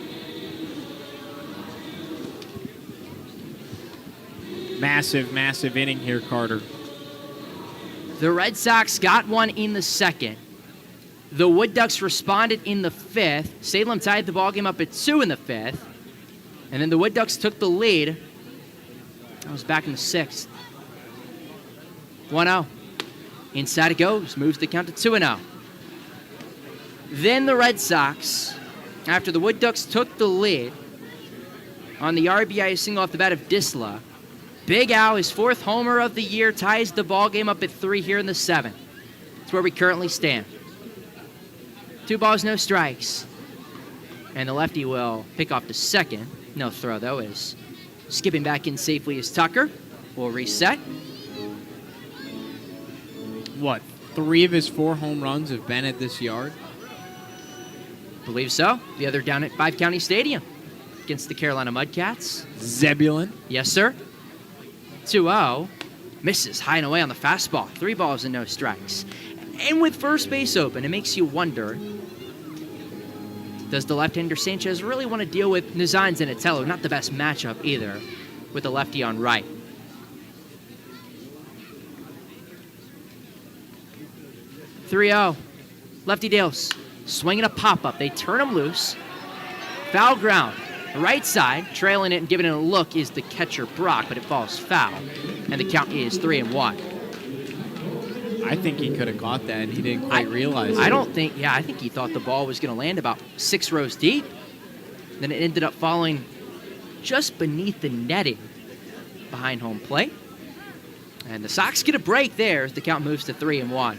Massive inning here, Carter. The Red Sox got one in the 2nd. The Wood Ducks responded in the 5th. Salem tied the ballgame up at 2 in the 5th. And then the Wood Ducks took the lead. That was back in the 6th. 1-0. Inside it goes. Moves the count to 2-0. Then the Red Sox after the Wood Ducks took the lead on the RBI single off the bat of Disla. Big Al, his 4th homer of the year, ties the ball game up at 3 here in the 7th. That's where we currently stand. 2 balls, no strikes. And the lefty will pick off the second. No throw, though, is skipping back in safely is Tucker. Will reset. What, 3 of his 4 home runs have been at this yard? Believe so. The other down at 5 County Stadium against the Carolina Mudcats. Zebulon. Yes, sir. 2-0. Misses high and away on the fastball. 3 balls and no strikes. And with first base open, it makes you wonder, does the left-hander Sanchez really want to deal with Nazan Zenatello? Not the best matchup either, with the lefty on right. .3-0. Lefty deals. Swinging a pop-up. They turn him loose. Foul ground. Right side, trailing it and giving it a look is the catcher Brock, but it falls foul. And the count is 3-1. I think he could have caught that and he didn't quite realize it. I think he thought the ball was going to land about 6 rows deep. Then it ended up falling just beneath the netting behind home plate. And the Sox get a break there as the count moves to 3-1.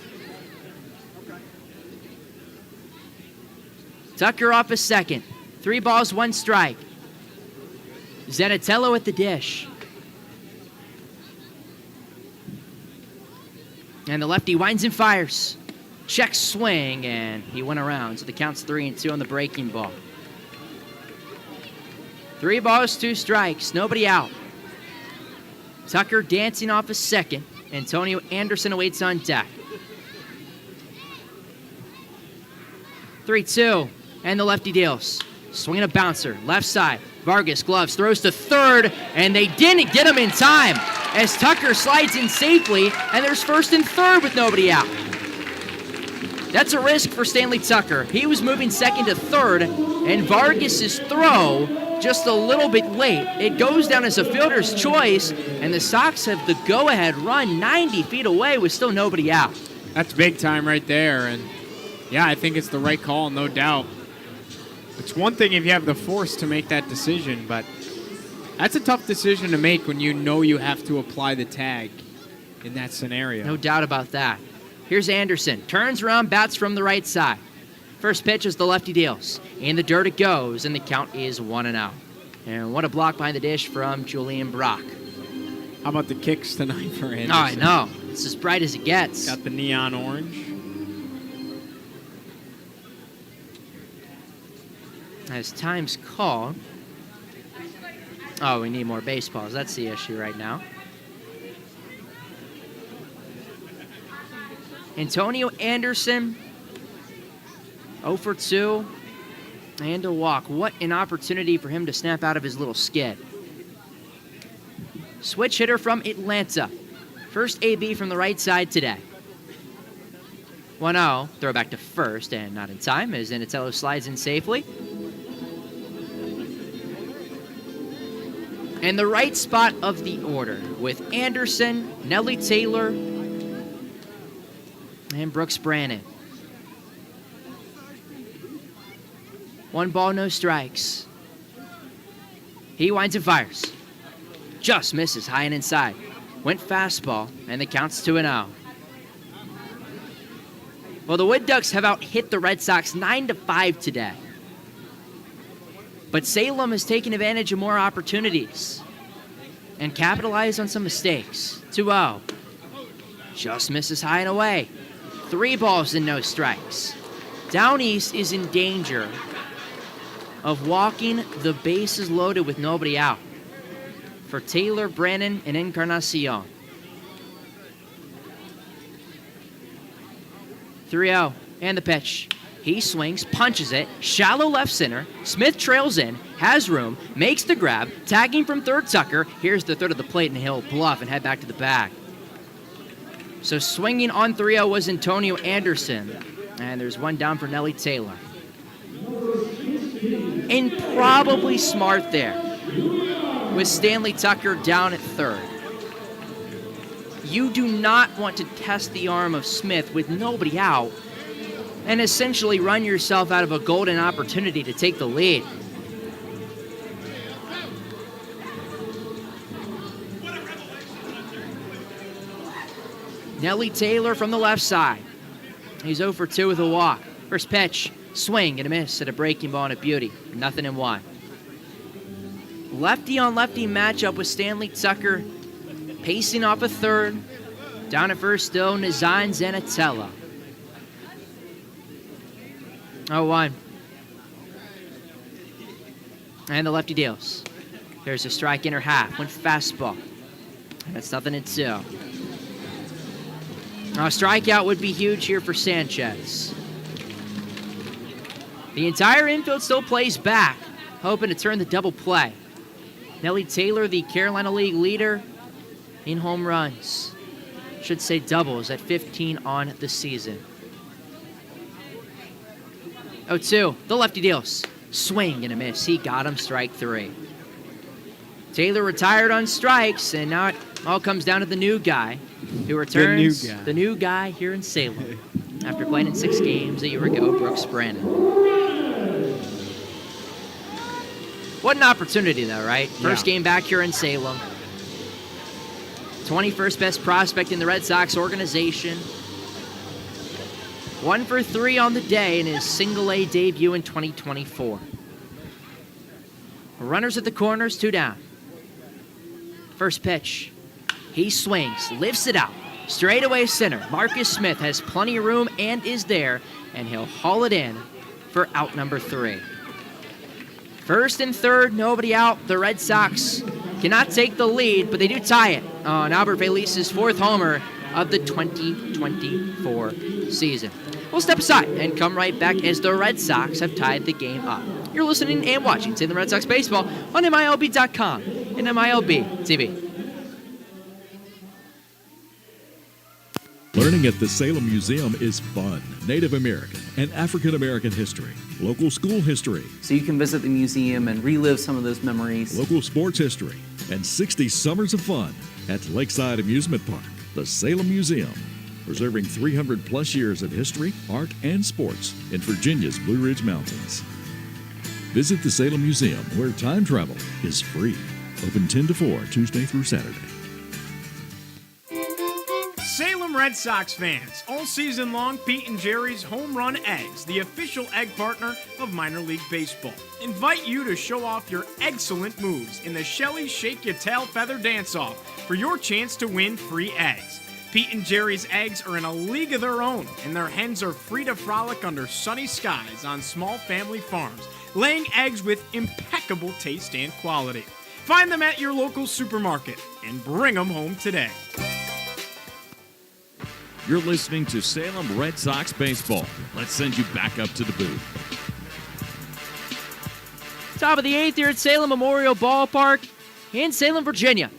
Tucker off a second. 3 balls, 1 strike. Zenatello at the dish. And the lefty winds and fires. Check swing, and he went around. So the count's 3-2 on the breaking ball. 3 balls, 2 strikes. Nobody out. Tucker dancing off a second. Antonio Anderson awaits on deck. 3-2. And the lefty deals. Swinging a bouncer. Left side. Vargas gloves. Throws to third. And they didn't get him in time as Tucker slides in safely. And there's first and third with nobody out. That's a risk for Stanley Tucker. He was moving second to third. And Vargas's throw just a little bit late. It goes down as a fielder's choice. And the Sox have the go-ahead run 90 feet away with still nobody out. That's big time right there. And yeah, I think it's the right call, no doubt. It's one thing if you have the force to make that decision, but that's a tough decision to make when you know you have to apply the tag in that scenario. No doubt about that. Here's Anderson. Turns around, bats from the right side. First pitch is the lefty deals. In the dirt it goes, and the count is 1-0. And what a block behind the dish from Julian Brock. How about the kicks tonight for Anderson? Oh, I know. It's as bright as it gets. Got the neon orange. As time's called. Oh, we need more baseballs. That's the issue right now. Antonio Anderson, 0 for 2, and a walk. What an opportunity for him to snap out of his little skid. Switch hitter from Atlanta. First AB from the right side today. 1-0. Throw back to first, and not in time as Zenatello slides in safely. And the right spot of the order with Anderson, Nelly Taylor, and Brooks Brannon. 1 ball, no strikes. He winds and fires. Just misses high and inside. Went fastball, and the count's 2-0. Well, the Wood Ducks have out-hit the Red Sox 9-5 today. But Salem has taken advantage of more opportunities and capitalized on some mistakes. 2-0. Just misses high and away. 3 balls and no strikes. Down East is in danger of walking the bases loaded with nobody out for Taylor, Brannon, and Encarnacion. 3-0. And the pitch. He swings, punches it, shallow left center. Smith trails in, has room, makes the grab, tagging from third Tucker. Here's the third of the plate, and he'll bluff and head back to the bag. So swinging on 3-0 was Antonio Anderson. And there's 1 down for Nelly Taylor. And probably smart there with Stanley Tucker down at third. You do not want to test the arm of Smith with nobody out and essentially run yourself out of a golden opportunity to take the lead. Nelly Taylor from the left side. He's 0 for 2 with a walk. First pitch, swing and a miss at a breaking ball and a beauty. 0-1. Lefty on lefty matchup with Stanley Tucker pacing off a third. Down at first still, Nazan Zanatella. 0-1. And the lefty deals. There's a strike inner half. One fastball. And that's 0-2. A strikeout would be huge here for Sanchez. The entire infield still plays back, hoping to turn the double play. Nelly Taylor, the Carolina League leader in home runs. Should say doubles at 15 on the season. 0-2, the lefty deals. Swing and a miss. He got him, strike 3. Taylor retired on strikes, and now it all comes down to the new guy who returns. The new guy here in Salem. After playing in 6 games a year ago, Brooks Brandon. What an opportunity, though, right? First game back here in Salem. 21st best prospect in the Red Sox organization. 1 for 3 on the day in his single-A debut in 2024. Runners at the corners, 2 down. First pitch. He swings, lifts it out. Straightaway center. Marcus Smith has plenty of room and is there, and he'll haul it in for out number 3. First and third, nobody out. The Red Sox cannot take the lead, but they do tie it on Albert Felice's 4th homer of the 2024 season. We'll step aside and come right back as the Red Sox have tied the game up. You're listening and watching Salem Red Sox Baseball on MILB.com and MILB TV. Learning at the Salem Museum is fun. Native American and African American history, local school history, So you can visit the museum and relive some of those memories. local sports history, and 60 summers of fun at Lakeside Amusement Park, the Salem Museum, preserving 300-plus years of history, art, and sports in Virginia's Blue Ridge Mountains. Visit the Salem Museum, where time travel is free. Open 10 to 4, Tuesday through Saturday. Salem Red Sox fans, all season long, Pete and Jerry's Home Run Eggs, the official egg partner of minor league baseball, invite you to show off your excellent moves in the Shelly Shake Your Tail Feather Dance-Off for your chance to win free eggs. Pete and Jerry's eggs are in a league of their own, and their hens are free to frolic under sunny skies on small family farms, laying eggs with impeccable taste and quality. Find them at your local supermarket and bring them home today. You're listening to Salem Red Sox Baseball. Let's send you back up to the booth. Top of the 8th here at Salem Memorial Ballpark in Salem, Virginia.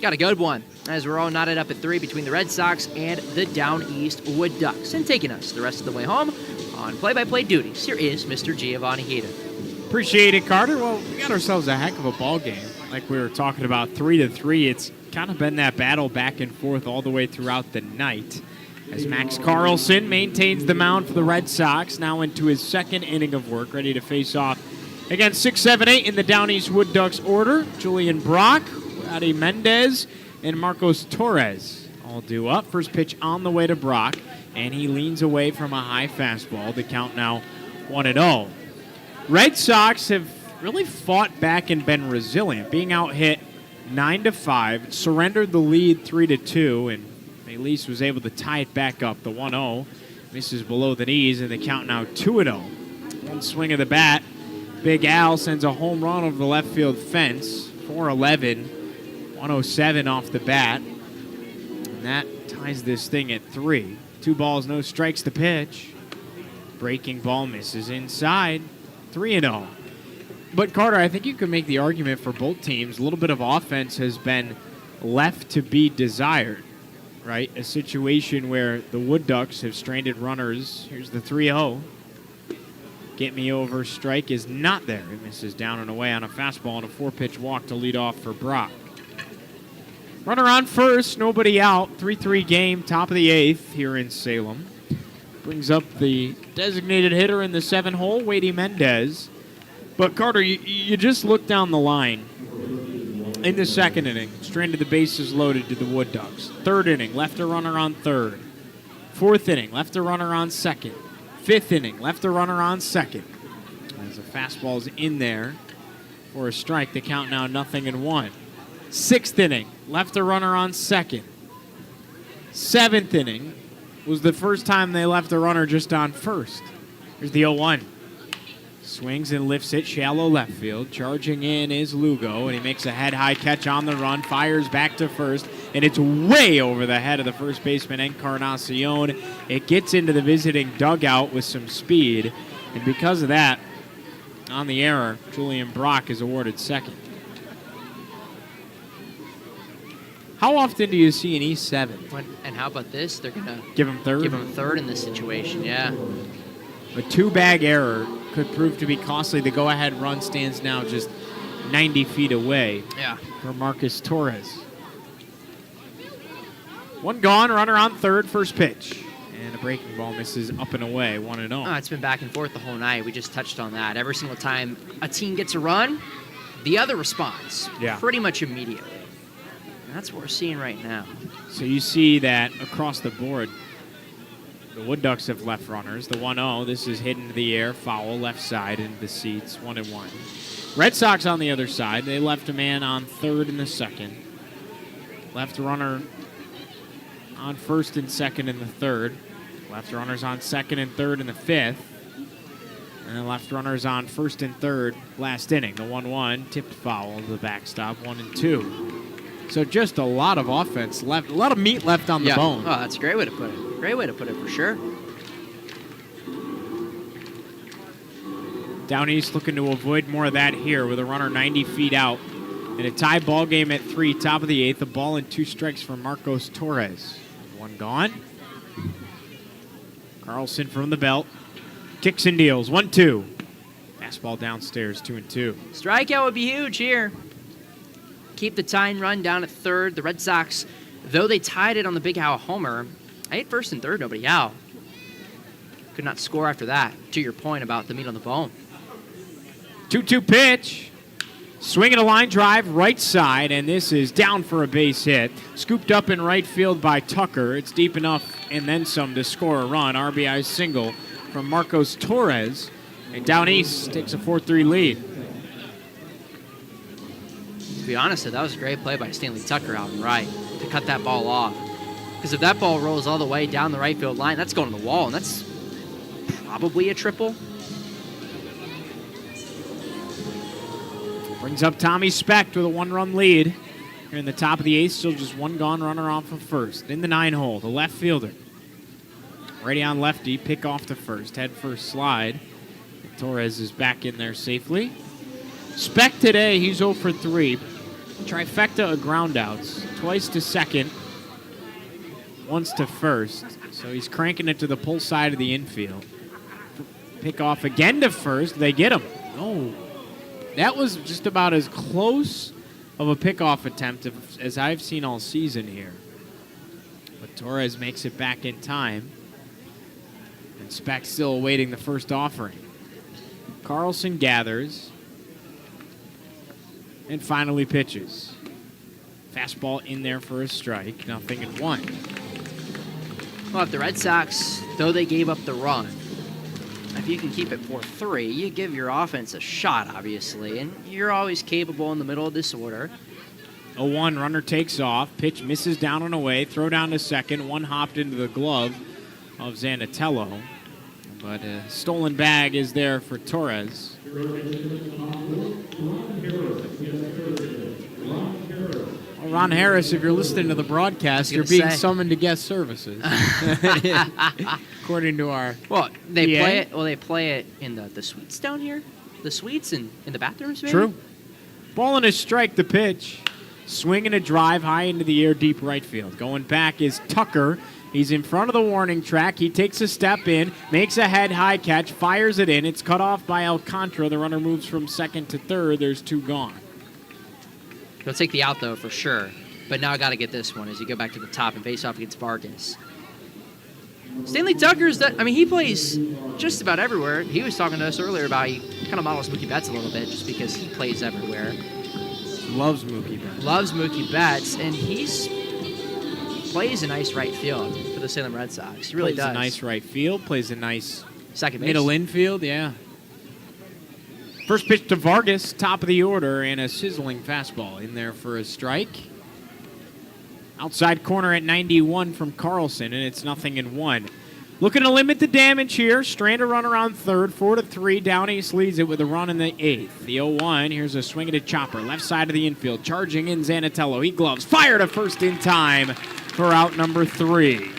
Got a good one, as we're all knotted up at 3 between the Red Sox and the Down East Wood Ducks. And taking us the rest of the way home on play-by-play duties, here is Mr. Giovanni Hita. Appreciate it, Carter. Well, we got ourselves a heck of a ball game. Like we were talking about, 3-3. It's kind of been that battle back and forth all the way throughout the night. As Max Carlson maintains the mound for the Red Sox, now into his 2nd inning of work, ready to face off against 6, 7, 8 in the Down East Wood Ducks order. Julian Brock, Adi Mendez, and Marcos Torres all due up. First pitch on the way to Brock, and he leans away from a high fastball. The count now 1-0. Red Sox have really fought back and been resilient, being out hit 9-5, surrendered the lead 3-2, and Elise was able to tie it back up. The 1-0 misses below the knees, and the count now 2-0. One swing of the bat. Big Al sends a home run over the left field fence. 4-11, 107 off the bat. And that ties this thing at 3. 2 balls, no strikes to pitch. Breaking ball misses inside. 3-0. But Carter, I think you could make the argument for both teams. A little bit of offense has been left to be desired. Right, a situation where the Wood Ducks have stranded runners. Here's the 3-0. Get me over strike is not there. It misses down and away on a fastball and a 4-pitch walk to lead off for Brock. Runner on first, nobody out. 3-3 game, top of the 8th here in Salem. Brings up the designated hitter in the 7-hole, Wady Mendez. But Carter, you just look down the line. In the second inning, stranded the bases loaded to the Wood Ducks. Third inning, left a runner on third. Fourth inning, left a runner on second. Fifth inning, left a runner on second. As the fastball's in there for a strike, the count now 0-1. Sixth inning, left a runner on second. Seventh inning was the first time they left a runner just on first. Here's the 0-1. Swings and lifts it, shallow left field. Charging in is Lugo, and he makes a head-high catch on the run, fires back to first, and it's way over the head of the first baseman, Encarnacion. It gets into the visiting dugout with some speed, and because of that, on the error, Julian Brock is awarded second. How often do you see an E7? And how about this? They're going to give him third? Give him third in this situation, yeah. A two-bag error could prove to be costly. The go-ahead run stands now just 90 feet away for Marcus Torres. One gone, runner on third, first pitch. And a breaking ball misses up and away, 1-0. Oh, it's been back and forth the whole night. We just touched on that. Every single time a team gets a run, the other responds pretty much immediately. And that's what we're seeing right now. So you see that across the board, the Wood Ducks have left runners. The 1-0, this is hit into the air, foul, left side into the seats, 1-1. Red Sox on the other side, they left a man on third in the second. Left runner on first and second in the third. Left runners on second and third in the fifth. And then left runners on first and third last inning. The 1-1 tipped foul to the backstop, 1-2. So just a lot of offense left, a lot of meat left on the bone. Oh, that's a great way to put it. Great way to put it for sure. Down East looking to avoid more of that here with a runner 90 feet out. In a tie ball game at 3, top of the 8th, a ball and 2 strikes for Marcos Torres. One gone. Carlson from the belt. Kicks and deals, 1-2. Fastball downstairs, 2-2. Strikeout would be huge here. Keep the tying run down at third. The Red Sox, though they tied it on the Big Howe homer, I hit first and third, nobody out. Could not score after that, to your point about the meat on the bone. 2-2 pitch. Swinging a line drive right side, and this is down for a base hit. Scooped up in right field by Tucker. It's deep enough and then some to score a run. RBI single from Marcos Torres. And Down East takes a 4-3 lead. To be honest, that was a great play by Stanley Tucker out and right to cut that ball off. Because if that ball rolls all the way down the right field line, that's going to the wall, and that's probably a triple. Brings up Tommy Specht with a 1-run lead. Here in the top of the 8th, still just one gone runner off of first. In the 9-hole, the left fielder. Ready on lefty, pick off to first, head first slide. Torres is back in there safely. Specht today, he's 0 for 3. Trifecta of groundouts. Twice to second, once to first. So he's cranking it to the pull side of the infield. Pick off again to first. They get him. Oh, that was just about as close of a pickoff attempt as I've seen all season here. But Torres makes it back in time. And Specht still awaiting the first offering. Carlson gathers. And finally pitches. Fastball in there for a strike. 0-1. Well, if the Red Sox, though they gave up the run, if you can keep it 4-3, you give your offense a shot, obviously. And you're always capable in the middle of this order. 0-1, runner takes off. Pitch misses down and away. Throw down to second. One hopped into the glove of Zanatello. But a stolen bag is there for Torres. Well, Ron Harris, if you're listening to the broadcast, you're being summoned to guest services. According to our they play it. Well, they play it in the suites down here, the suites and in the bathrooms. Maybe? True. Ball and a strike. The pitch, swinging a drive high into the air, deep right field. Going back is Tucker. He's in front of the warning track. He takes a step in, makes a head-high catch, fires it in. It's cut off by Alcantara. The runner moves from second to third. There's 2 gone. He'll take the out, though, for sure. But now I got to get this one as you go back to the top and face off against Vargas. Stanley Tucker's he plays just about everywhere. He was talking to us earlier about he kind of models Mookie Betts a little bit just because he plays everywhere. Loves Mookie Betts. Loves Mookie Betts, and he plays a nice right field for the Salem Red Sox. He really plays does. A nice right field, plays a nice second base. Middle infield, yeah. First pitch to Vargas, top of the order, and a sizzling fastball in there for a strike. Outside corner at 91 from Carlson, and it's 0-1. Looking to limit the damage here. Strand a runner on third, 4-3. Down East leads it with a run in the eighth. The 0-1, here's a swing at a chopper. Left side of the infield, charging in Zanatello. He gloves, fire to first in time for out number 3.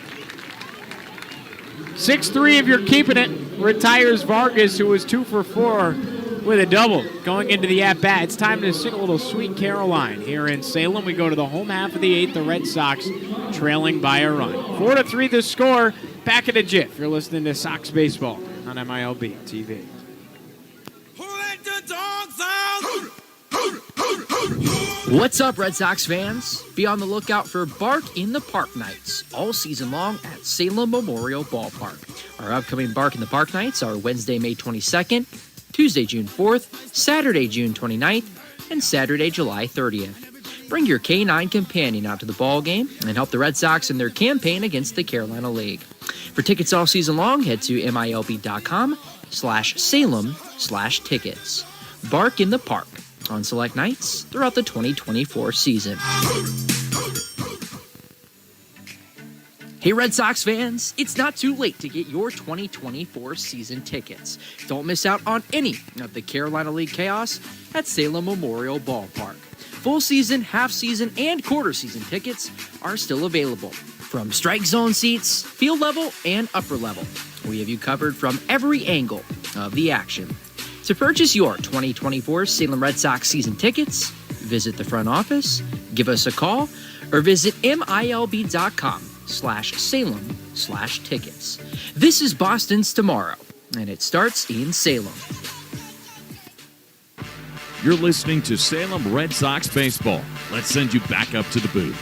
6-3 if you're keeping it. Retires Vargas, who was 2 for 4 with a double. Going into the at-bat, it's time to sing a little Sweet Caroline. Here in Salem, we go to the home half of the eighth. The Red Sox trailing by a run. 4-3 the score. Back at a jiff. You're listening to Sox Baseball on MILB TV. Who let the dogs out? What's up, Red Sox fans? Be on the lookout for Bark in the Park nights all season long at Salem Memorial Ballpark. Our upcoming Bark in the Park nights are Wednesday, May 22nd, Tuesday, June 4th, Saturday, June 29th, and Saturday, July 30th. Bring your K9 companion out to the ball game and help the Red Sox in their campaign against the Carolina League. For tickets all season long, head to milb.com/Salem/tickets. Bark in the Park on select nights throughout the 2024 season. Hey Red Sox fans, it's not too late to get your 2024 season tickets. Don't miss out on any of the Carolina League chaos at Salem Memorial Ballpark. Full season, half season, and quarter season tickets are still available. From strike zone seats, field level, and upper level, we have you covered from every angle of the action. To purchase your 2024 Salem Red Sox season tickets, visit the front office, give us a call, or visit milb.com/Salem/tickets. This is Boston's tomorrow, and it starts in Salem. You're listening to Salem Red Sox Baseball. Let's send you back up to the booth.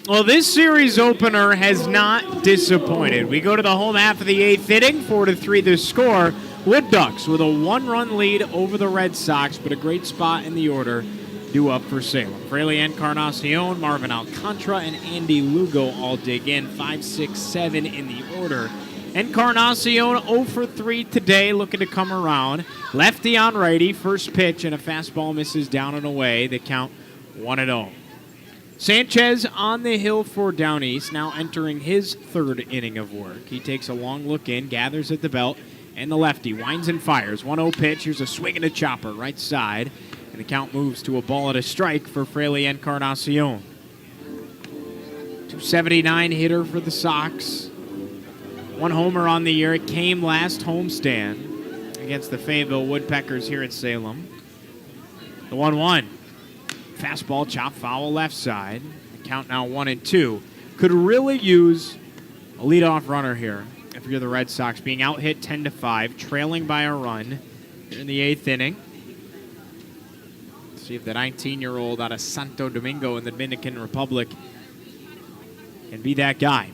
Well, this series opener has not disappointed. We go to the home half of the eighth inning, 4-3 the score. Wood Ducks with a 1-run lead over the Red Sox, but a great spot in the order due up for Salem. Fraley Encarnacion, Marvin Alcantara, and Andy Lugo all dig in. 5, 6, 7 in the order. Encarnacion 0 for 3 today, looking to come around. Lefty on righty, first pitch, and a fastball misses down and away. The count 1-0. Sanchez on the hill for Down East, now entering his third inning of work. He takes a long look in, gathers at the belt, and the lefty winds and fires. 1-0 pitch, here's a swing and a chopper, right side. And the count moves to a ball and a strike for Fraley Encarnacion. 279 hitter for the Sox. 1 homer on the year. It came last homestand against the Fayetteville Woodpeckers here at Salem. The 1-1. Fastball, chop foul left side. The count now 1-2. Could really use a leadoff runner here if you're the Red Sox. Being out hit 10-5, trailing by a run here in the eighth inning. See if the 19-year-old out of Santo Domingo in the Dominican Republic can be that guy.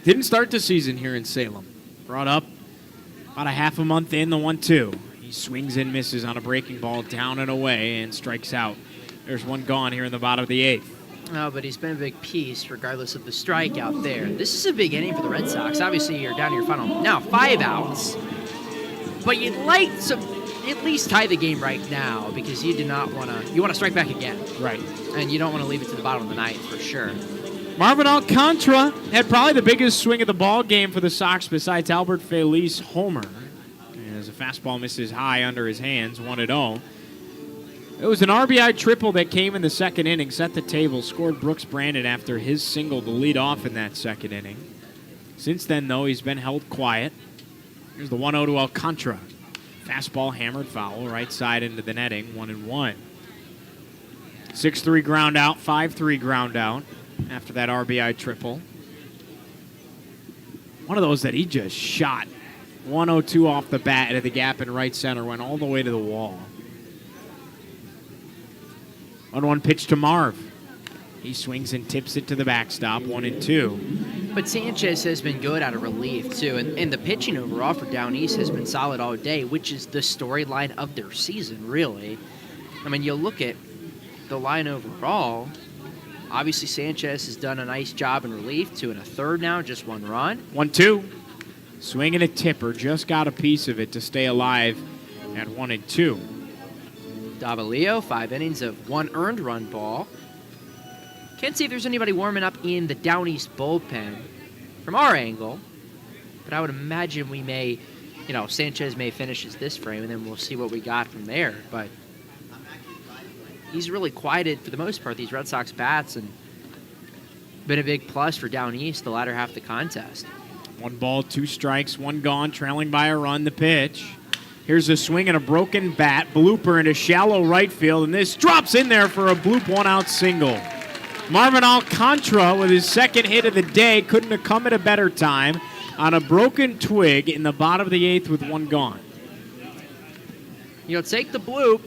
Didn't start the season here in Salem. Brought up about a half a month in, the 1-2. He swings and misses on a breaking ball down and away and strikes out. There's one gone here in the bottom of the eighth. Oh, but he's been a big piece regardless of the strikeout there. This is a big inning for the Red Sox. Obviously, you're down to your final now 5 outs. But you'd like to at least tie the game right now because you do not want to. You want to strike back again. Right. And you don't want to leave it to the bottom of the ninth for sure. Marvin Alcantara had probably the biggest swing of the ball game for the Sox besides Albert Feliz homer. As a fastball misses high under his hands, 1-0. It was an RBI triple that came in the second inning, set the table, scored Brooks Brandon after his single to lead off in that second inning. Since then, though, he's been held quiet. Here's the 1-0 to Alcantara. Fastball hammered foul, right side into the netting, 1-1. 6-3 ground out, 5-3 ground out after that RBI triple. One of those that he just shot. 102 off the bat into the gap in right center, went all the way to the wall. 1-1 pitch to Marv. He swings and tips it to the backstop, 1-2. But Sanchez has been good out of relief, too. And the pitching overall for Down East has been solid all day, which is the storyline of their season, really. I mean, you look at the line overall. Obviously, Sanchez has done a nice job in relief, 2 1/3 now, just 1 run. 1-2. Swinging a tipper, just got a piece of it to stay alive at 1-2. Davalillo, 5 innings of 1 earned run ball. Can't see if there's anybody warming up in the Down East bullpen from our angle, but I would imagine we may, Sanchez may finish this frame, and then we'll see what we got from there. But he's really quieted, for the most part, these Red Sox bats, and been a big plus for Down East the latter half of the contest. 1 ball, 2 strikes, 1 gone, trailing by a run, the pitch. Here's a swing and a broken bat, blooper into shallow right field, and this drops in there for a bloop 1-out single. Marvin Alcantara with his second hit of the day couldn't have come at a better time on a broken twig in the bottom of the 8th with 1 gone. Take the bloop.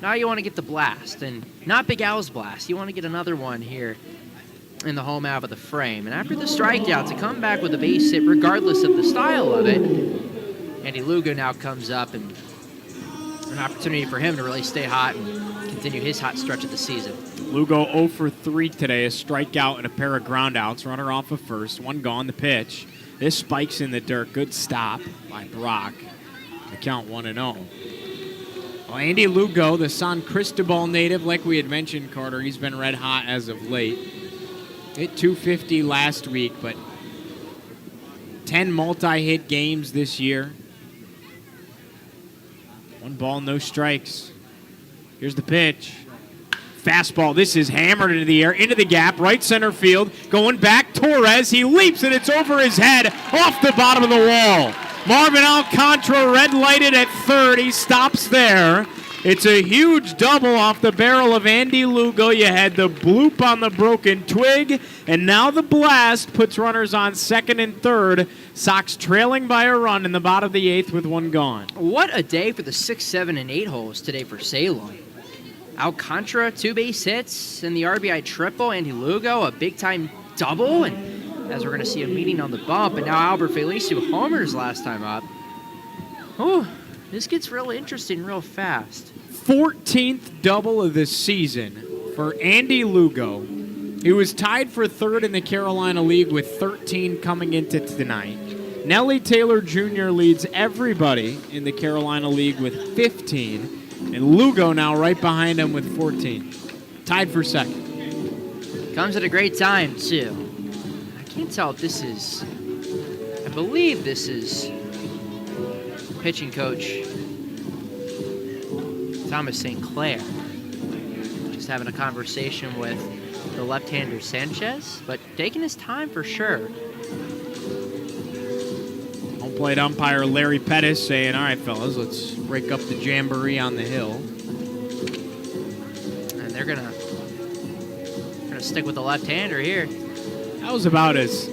Now you want to get the blast, and not Big Al's blast. You want to get another one here in the home half of the frame. And after the strikeout, to come back with a base hit, regardless of the style of it, Andy Lugo now comes up, and an opportunity for him to really stay hot and continue his hot stretch of the season. Lugo 0 for 3 today, a strikeout and a pair of groundouts. Runner off of first, 1 gone, the pitch. This spikes in the dirt. Good stop by Brock. The count 1-0. Well, Andy Lugo, the San Cristobal native, like we had mentioned, Carter, he's been red hot as of late. Hit .250 last week, but 10 multi-hit games this year. 1 ball, no strikes. Here's the pitch. Fastball. This is hammered into the air, into the gap, right center field. Going back, Torres. He leaps, and it's over his head, off the bottom of the wall. Marvin Alcantara red lighted at third. He stops there. It's a huge double off the barrel of Andy Lugo. You had the bloop on the broken twig, and now the blast puts runners on second and third. Sox trailing by a run in the bottom of the 8th with 1 gone. What a day for the 6, 7, and 8 holes today for Salem. Alcantara, 2 base hits, and the RBI triple. Andy Lugo, a big-time double, and as we're going to see a meeting on the bump, and now Albert Feliz, who homers last time up. Oh, this gets real interesting real fast. 14th double of the season for Andy Lugo. He was tied for 3rd in the Carolina League with 13 coming into tonight. Nellie Taylor Jr. leads everybody in the Carolina League with 15. And Lugo now right behind him with 14. Tied for second. Comes at a great time, too. I can't tell if this is... I believe this is pitching coach Thomas St. Clair. Just having a conversation with the left-hander Sanchez, but taking his time for sure. Home plate umpire Larry Pettis saying, all right, fellas, let's break up the jamboree on the hill. And they're gonna stick with the left-hander here. That was about as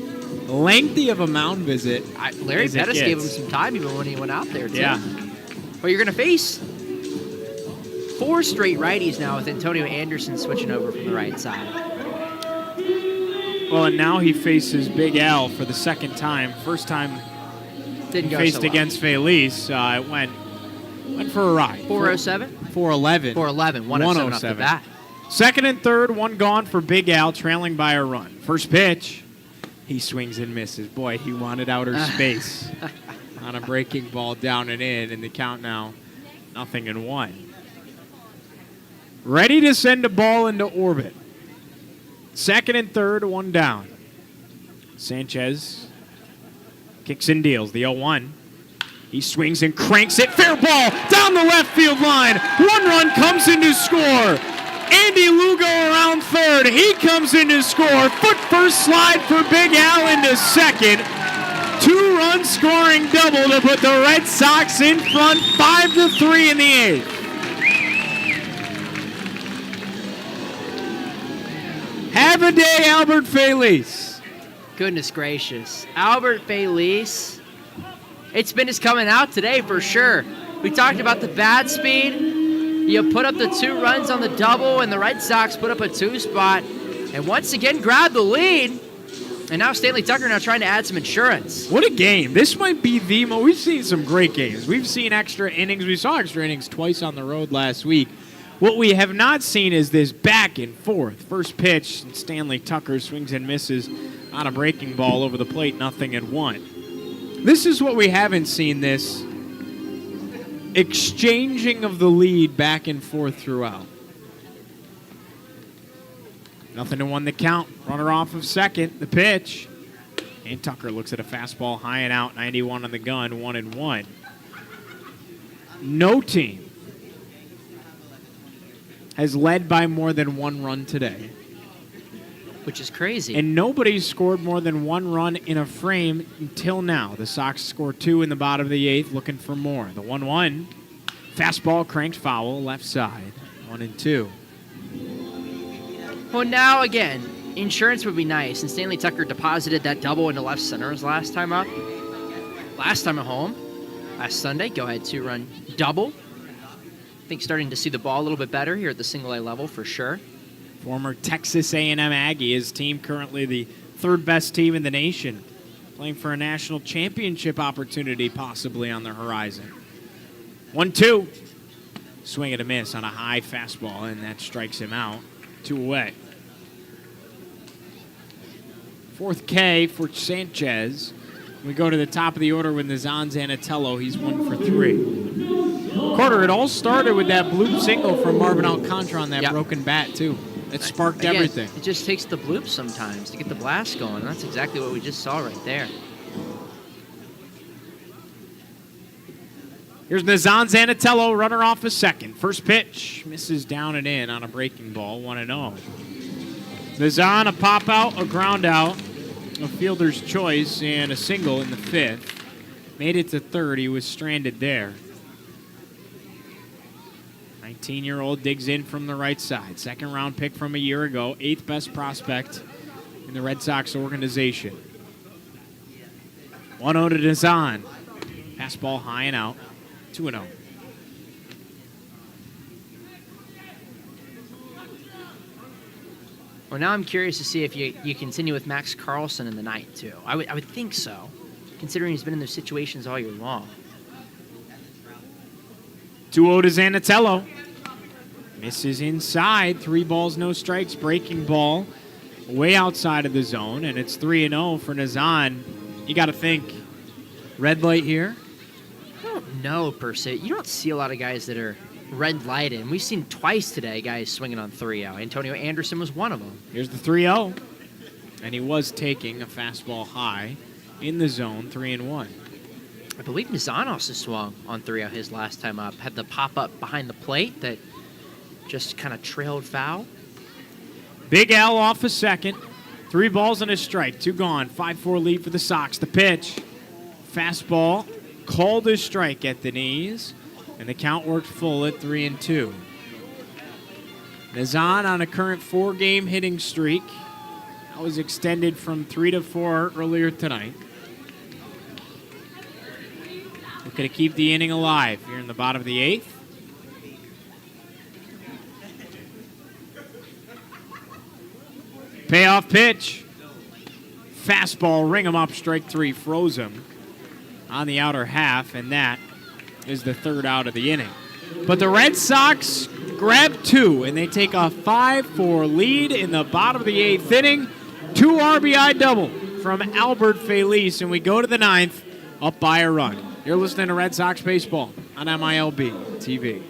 lengthy of a mound visit. Larry Pettis gave him some time even when he went out there, too. Yeah. But you're gonna face 4 straight righties now with Antonio Anderson switching over from the right side. Well, and now he faces Big Al for the second time. First time Didn't he go faced so well. against Feliz. It went for a ride. 407? 411. 411, 107 off the bat. Second and third, 1 gone for Big Al, trailing by a run. First pitch, he swings and misses. Boy, he wanted outer space on a breaking ball down and in, and the count now 0-1. Ready to send a ball into orbit. Second and third, 1 down. Sanchez kicks and deals, the 0-1. He swings and cranks it. Fair ball down the left field line. 1 run comes in to score. Andy Lugo around third. He comes in to score. Foot first slide for Big Al into second. 2-run scoring double to put the Red Sox in front 5-3 in the 8th. Have a day, Albert Feliz. Goodness gracious. Albert Feliz. It's been his coming out today for sure. We talked about the bat speed. You put up the 2 runs on the double, and the Red Sox put up a 2 spot. and once again grabbed the lead. And now Stanley Tucker now trying to add some insurance. What a game. This might be the most. We've seen some great games. We've seen extra innings. We saw extra innings twice on the road last week. What we have not seen is this back and forth. First pitch, Stanley Tucker swings and misses on a breaking ball over the plate, 0-1. This is what we haven't seen, this exchanging of the lead back and forth throughout. 0-1 the count. Runner off of second. The pitch. And Tucker looks at a fastball high and out. 91 on the gun. 1-1. No team has led by more than one run today. Which is crazy. And nobody's scored more than one run in a frame until now. The Sox score 2 in the bottom of the 8th, looking for more. The 1-1. Fastball cranked foul, left side. 1-2. Well, now again, insurance would be nice. And Stanley Tucker deposited that double into left center his last time up. Last time at home. Last Sunday, go ahead 2-run double. I think starting to see the ball a little bit better here at the single-A level for sure. Former Texas A&M Aggie, his team currently the third best team in the nation, playing for a national championship opportunity possibly on the horizon. 1-2. Swing and a miss on a high fastball, and that strikes him out. 2 away. Fourth K for Sanchez. We go to the top of the order with Nazan Zanatello. He's 1 for 3. Carter, it all started with that bloop single from Marvin Alcantara on that broken bat, too. It sparked everything. It just takes the bloop sometimes to get the blast going, and that's exactly what we just saw right there. Here's Nazan Zanatello, runner off a second. First pitch, misses down and in on a breaking ball, 1-0. Nazan, a pop out, a ground out, a fielder's choice, and a single in the 5th. Made it to third. He was stranded there. 19-year-old digs in from the right side. Second round pick from a year ago. 8th best prospect in the Red Sox organization. 1-0 to Nazan. Fastball high and out. 2-0. Well, now I'm curious to see if you continue with Max Carlson in the ninth, too. I would think so, considering he's been in those situations all year long. 2-0 to Zanatello. Misses inside. 3 balls, no strikes. Breaking ball way outside of the zone, and it's 3-0 for Nazan. You got to think, red light here? I don't know, per se. You don't see a lot of guys that are red lighted. And we've seen twice today guys swinging on 3-0. Antonio Anderson was one of them. Here's the 3-0. And he was taking a fastball high in the zone, 3-1. I believe Nazan also swung on 3-0 his last time up. Had the pop-up behind the plate that just kind of trailed foul. Big L off a second. 3 balls and a strike. 2 gone. 5-4 lead for the Sox. The pitch. Fastball. Called a strike at the knees. And the count worked full at 3-2. Nazan on a current 4-game hitting streak. That was extended from 3 to 4 earlier tonight. Looking to keep the inning alive here in the bottom of the 8th. Payoff pitch. Fastball, ring him up, strike 3, froze him on the outer half, and that is the 3rd out of the inning. But the Red Sox grab 2, and they take a 5-4 lead in the bottom of the 8th inning. 2 RBI double from Albert Feliz, and we go to the 9th up by a run. You're listening to Red Sox Baseball on MILB TV.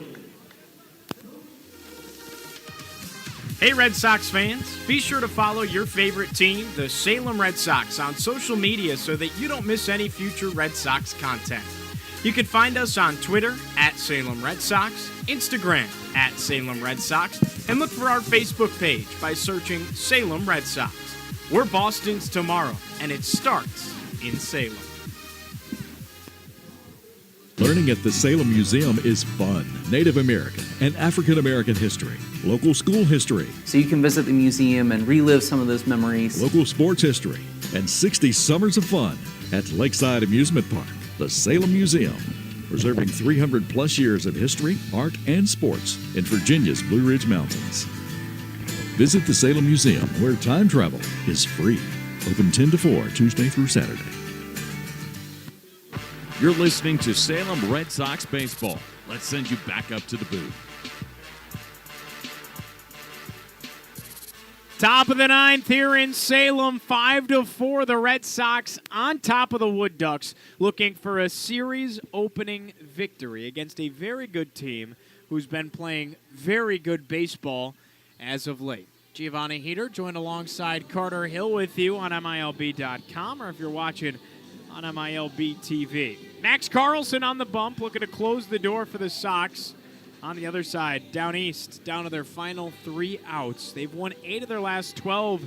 Hey Red Sox fans, be sure to follow your favorite team, the Salem Red Sox, on social media so that you don't miss any future Red Sox content. You can find us on Twitter at Salem Red Sox, Instagram at Salem Red Sox, and look for our Facebook page by searching Salem Red Sox. We're Boston's tomorrow, and it starts in Salem. Learning at the Salem Museum is fun. Native American and African American history, local school history, So you can visit the museum and relive some of those memories. local sports history, and 60 summers of fun at Lakeside Amusement Park, the Salem Museum, preserving 300-plus years of history, art, and sports in Virginia's Blue Ridge Mountains. Visit the Salem Museum, where time travel is free. Open 10 to 4, Tuesday through Saturday. You're listening to Salem Red Sox baseball. Let's send you back up to the booth. Top of the ninth here in Salem, 5-4. The Red Sox on top of the Wood Ducks, looking for a series opening victory against a very good team who's been playing very good baseball as of late. Giovanni Heater joined alongside Carter Hill with you on MILB.com, or if you're watching on MILB TV. Max Carlson on the bump, looking to close the door for the Sox. On the other side, down east, down to their final 3 outs. They've won 8 of their last 12.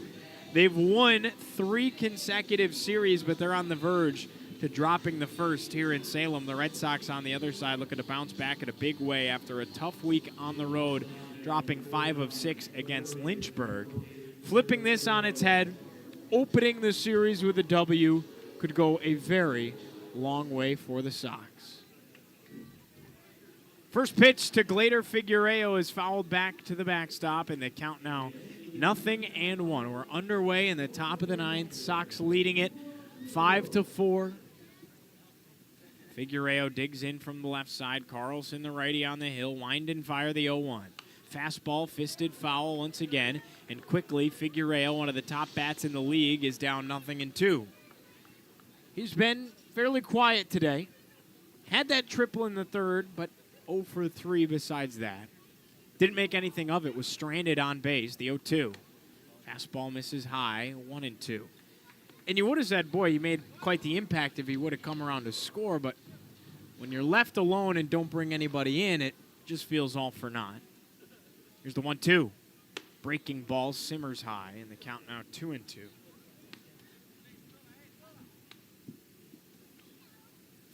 They've won 3 consecutive series, but they're on the verge to dropping the first here in Salem. The Red Sox on the other side looking to bounce back in a big way after a tough week on the road, dropping 5 of 6 against Lynchburg. Flipping this on its head, opening the series with a W could go a very long way for the Sox. First pitch to Glader Figueiredo is fouled back to the backstop, and the count now 0-1. We're underway in the top of the ninth. Sox leading it 5-4. Figueiredo digs in from the left side. Carlson, the righty on the hill. Wind and fire the 0-1. Fastball, fisted foul once again, and quickly Figueiredo, one of the top bats in the league, is down 0-2. He's been fairly quiet today. Had that triple in the third, but 0 for 3 besides that. Didn't make anything of it. Was stranded on base, the 0-2. Fastball misses high, 1-2. And you would have said, boy, he made quite the impact if he would have come around to score, but when you're left alone and don't bring anybody in, it just feels all for naught. Here's the 1-2. Breaking ball simmers high, and the count now 2-2.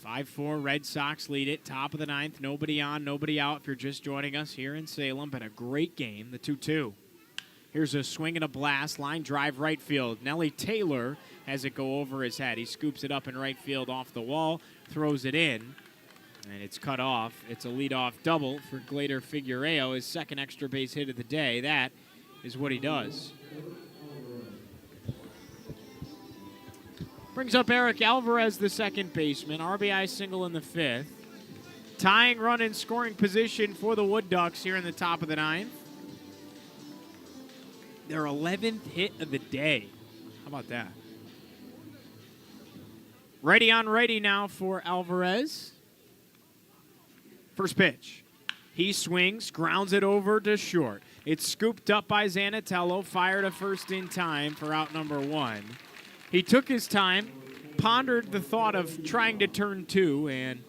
5-4, Red Sox lead it. Top of the ninth, nobody on, nobody out. If you're just joining us here in Salem, been a great game, the 2-2. Here's a swing and a blast, line drive right field. Nelly Taylor has it go over his head. He scoops it up in right field off the wall, throws it in, and it's cut off. It's a leadoff double for Glader Figueiredo, his second extra base hit of the day. That is what he does. Brings up Eric Alvarez, the second baseman. RBI single in the 5th. Tying run in scoring position for the Wood Ducks here in the top of the ninth. Their 11th hit of the day. How about that? Righty on righty now for Alvarez. First pitch. He swings, grounds it over to short. It's scooped up by Zanatello, fired a first in time for out number 1. He took his time, pondered the thought of trying to turn 2, and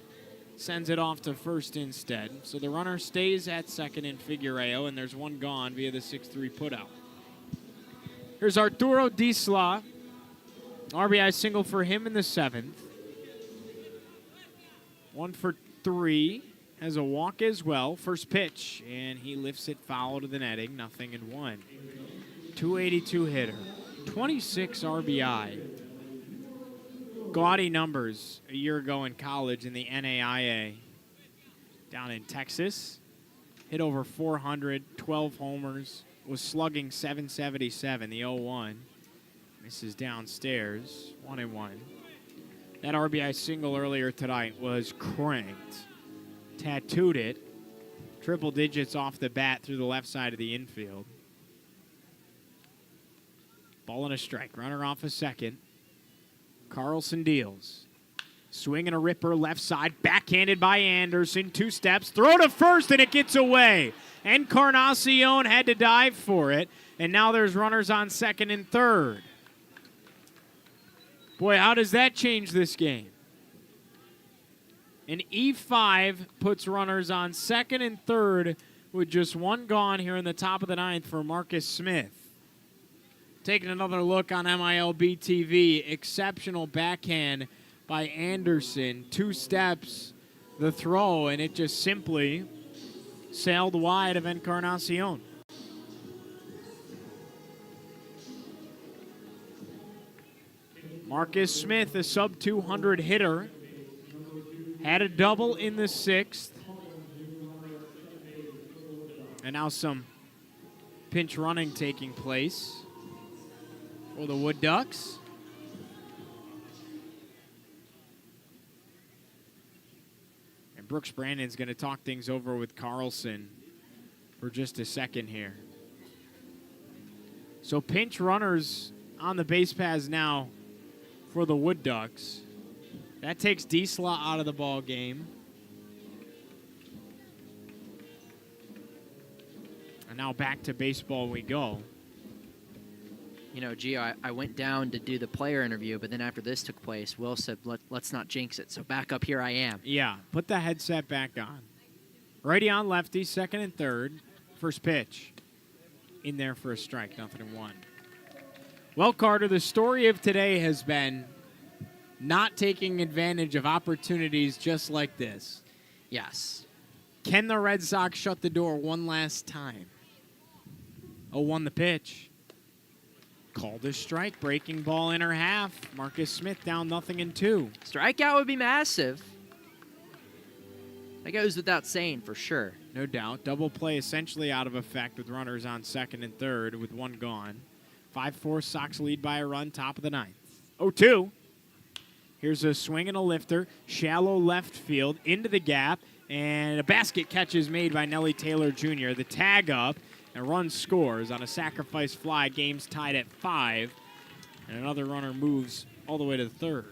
sends it off to first instead. So the runner stays at second in Figueiredo, and there's one gone via the 6-3 putout. Here's Arturo Disla. RBI single for him in the 7th. 1 for 3. Has a walk as well. First pitch, and he lifts it foul to the netting. 0-1. 282 hitter. 26 RBI. Gaudy numbers a year ago in college in the NAIA. Down in Texas. Hit over 400, 12 homers. Was slugging .777, the 0-1. Misses downstairs, 1-1. That RBI single earlier tonight was cranked. Tattooed it. Triple digits off the bat through the left side of the infield. Ball and a strike. Runner off a second. Carlson deals. Swing and a ripper left side. Backhanded by Anderson. 2 steps. Throw to first and it gets away. Encarnacion had to dive for it. And now there's runners on second and third. Boy, how does that change this game? An E5 puts runners on second and third with just 1 gone here in the top of the ninth for Marcus Smith. Taking another look on MILB TV. Exceptional backhand by Anderson. 2 steps, the throw, and it just simply sailed wide of Encarnacion. Marcus Smith, a sub-200 hitter, had a double in the 6th. And now some pinch running taking place for the Wood Ducks. And Brooks Brandon's going to talk things over with Carlson for just a second here. So pinch runners on the base paths now for the Wood Ducks. That takes D-Slot out of the ball game. And now back to baseball we go. You know, Gio, I went down to do the player interview, but then after this took place, Will said, let's not jinx it. So back up here I am. Yeah, put the headset back on. Righty on lefty, second and third. First pitch. In there for a strike, 0-1. Well, Carter, the story of today has been not taking advantage of opportunities just like this. Yes. Can the Red Sox shut the door one last time? 0-1 the pitch. Called a strike, breaking ball inner half. Marcus Smith down 0-2. Strikeout would be massive. That goes without saying for sure. No doubt. Double play essentially out of effect with runners on second and third with one gone. 5-4 Sox lead by a run, top of the ninth. 0-2. Here's a swing and a lifter. Shallow left field into the gap. And a basket catch is made by Nelly Taylor Jr. The tag up and run scores on a sacrifice fly. Game's tied at 5. And another runner moves all the way to the third.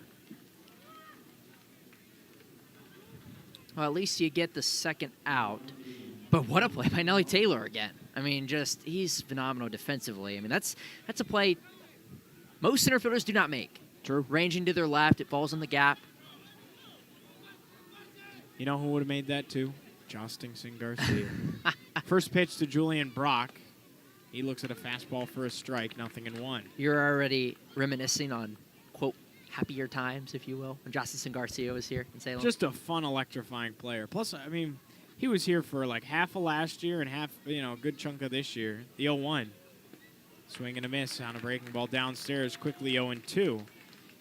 Well, at least you get the second out. But what a play by Nelly Taylor again. I mean, he's phenomenal defensively. I mean, that's a play most center fielders do not make. True. Ranging to their left, it falls in the gap. You know who would have made that too? Jostingson Garcia. First pitch to Julian Brock. He looks at a fastball for a strike, 0-1. You're already reminiscing on, quote, happier times, if you will, when Jostingson Garcia was here in Salem. Just a fun, electrifying player. Plus, I mean, he was here for like half of last year and half, a good chunk of this year. The 0-1. Swing and a miss on a breaking ball downstairs, quickly 0-2.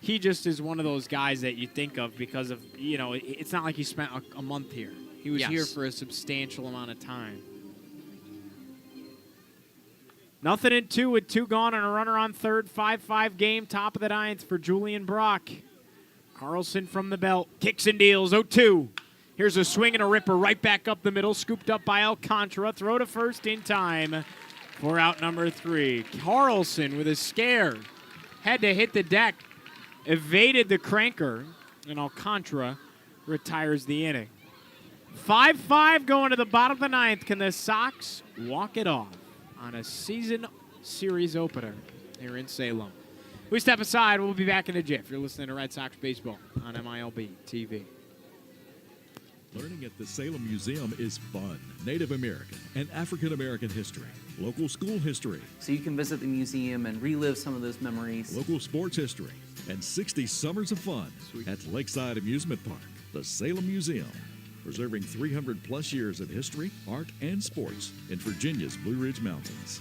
He just is one of those guys that you think of because of, it's not like he spent a month here. He was here for a substantial amount of time. 0-2 with 2 gone and a runner on third. 5-5 game, top of the ninth for Julian Brock. Carlson from the belt, kicks and deals, 0-2. Here's a swing and a ripper right back up the middle, scooped up by Alcantara. Throw to first in time for out number 3. Carlson with a scare. Had to hit the deck. Evaded the cranker, and Alcantara retires the inning. 5-5 going to the bottom of the ninth. Can the Sox walk it off on a season series opener here in Salem? We step aside. We'll be back in a jiff. You're listening to Red Sox Baseball on MILB TV. Learning at the Salem Museum is fun. Native American and African American history, local school history, So you can visit the museum and relive some of those memories. local sports history, and 60 summers of fun at Lakeside Amusement Park, the Salem Museum, preserving 300 plus years of history, art, and sports in Virginia's Blue Ridge Mountains.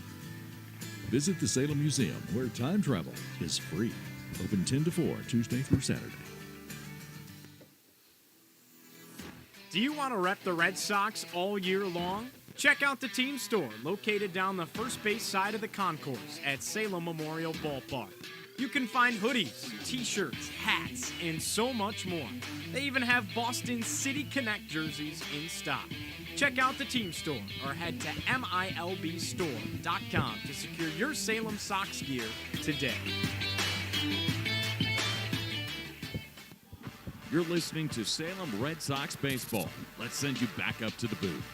Visit the Salem Museum, where time travel is free. Open 10 to 4, Tuesday through Saturday. Do you want to rep the Red Sox all year long? Check out the team store located down the first base side of the concourse at Salem Memorial Ballpark. You can find hoodies, t-shirts, hats, and so much more. They even have Boston City Connect jerseys in stock. Check out the team store or head to MILBstore.com to secure your Salem Sox gear today. You're listening to Salem Red Sox Baseball. Let's send you back up to the booth.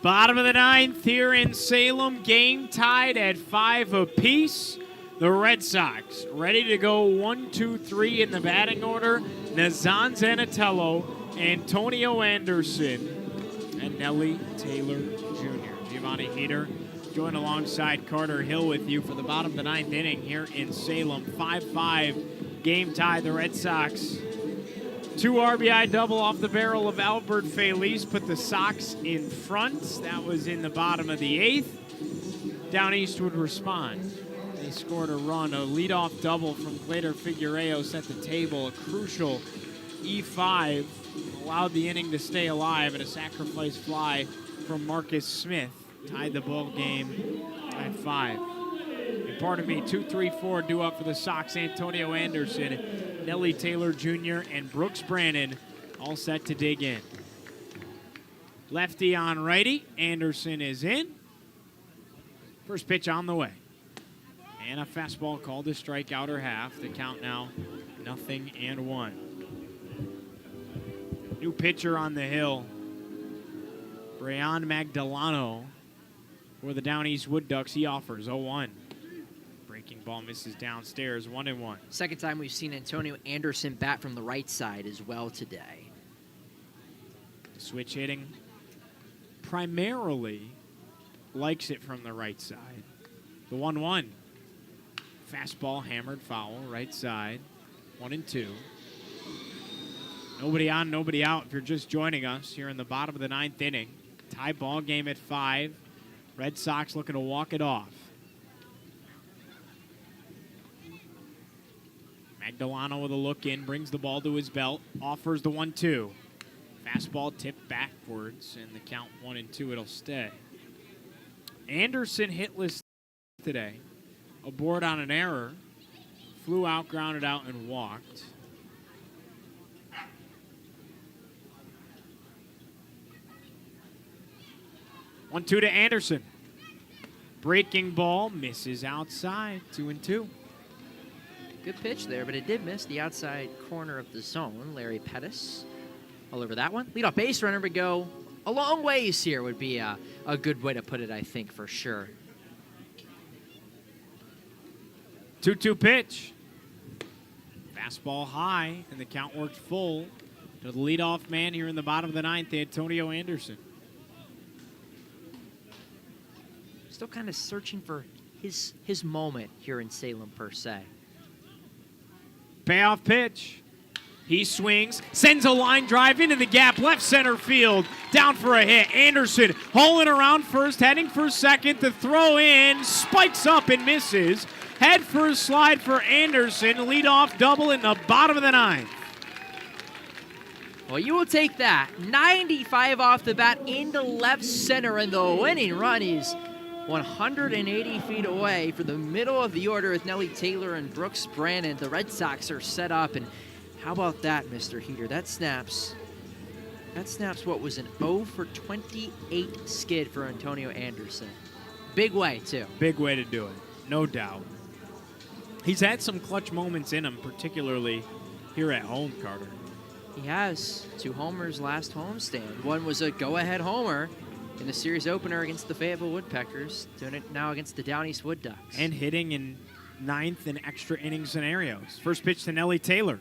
Bottom of the ninth here in Salem. Game tied at 5 apiece. The Red Sox ready to go 1, 2, 3 in the batting order. Nazan Zanatello, Antonio Anderson, and Nelly Taylor Jr. Giovanni Heater joined alongside Carter Hill with you for the bottom of the ninth inning here in Salem. 5-5 game tie. The Red Sox 2 RBI double off the barrel of Albert Feliz put the Sox in front. That was in the bottom of the 8th. Down East would respond. They scored a run. A leadoff double from Glader Figueiredo set the table. A crucial E5 allowed the inning to stay alive, and a sacrifice fly from Marcus Smith tied the ball game at 5. And pardon me, 2, 3, 4 due up for the Sox. Antonio Anderson, Nelly Taylor Jr., and Brooks Brannon all set to dig in. Lefty on righty. Anderson is in. First pitch on the way. And a fastball called to strike outer half. The count now 0-1. New pitcher on the hill. Rayon Magdaleno for the Down East Wood Ducks. He offers 0-1. Breaking ball misses downstairs, 1-1. Second time we've seen Antonio Anderson bat from the right side as well today. Switch hitting. Primarily likes it from the right side. The 1-1. Fastball hammered foul, right side. 1-2. Nobody on, nobody out. If you're just joining us here in the bottom of the 9th inning. Tie ball game at 5. Red Sox looking to walk it off. Magdaleno with a look in, brings the ball to his belt, offers the 1-2. Fastball tipped backwards, and the count 1-2, it'll stay. Anderson hitless today. Aboard on an error. Flew out, grounded out, and walked. One-two to Anderson. Breaking ball misses outside. 2-2. Good pitch there, but it did miss the outside corner of the zone. Larry Pettis all over that one. Leadoff base runner would go a long ways here would be a good way to put it, I think, for sure. 2-2 pitch. Fastball high, and the count worked full to the leadoff man here in the bottom of the 9th, Antonio Anderson. Still kind of searching for his moment here in Salem, per se. Payoff pitch. He swings, sends a line drive into the gap, left center field, down for a hit. Anderson hauling around first, heading for second. The throw in, spikes up and misses. Head first slide for Anderson. Leadoff double in the bottom of the 9th. Well, you will take that. 95 off the bat into left center, and the winning run is 180 feet away for the middle of the order with Nelly Taylor and Brooks Brannon. The Red Sox are set up, and how about that, Mr. Heater? That snaps what was an 0 for 28 skid for Antonio Anderson. Big way, too. Big way to do it, no doubt. He's had some clutch moments in him, particularly here at home, Carter. He has 2 homers last homestand. One was a go-ahead homer in the series opener against the Fayetteville Woodpeckers, doing it now against the Down East Wood Ducks. And hitting in 9th and extra inning scenarios. First pitch to Nelly Taylor.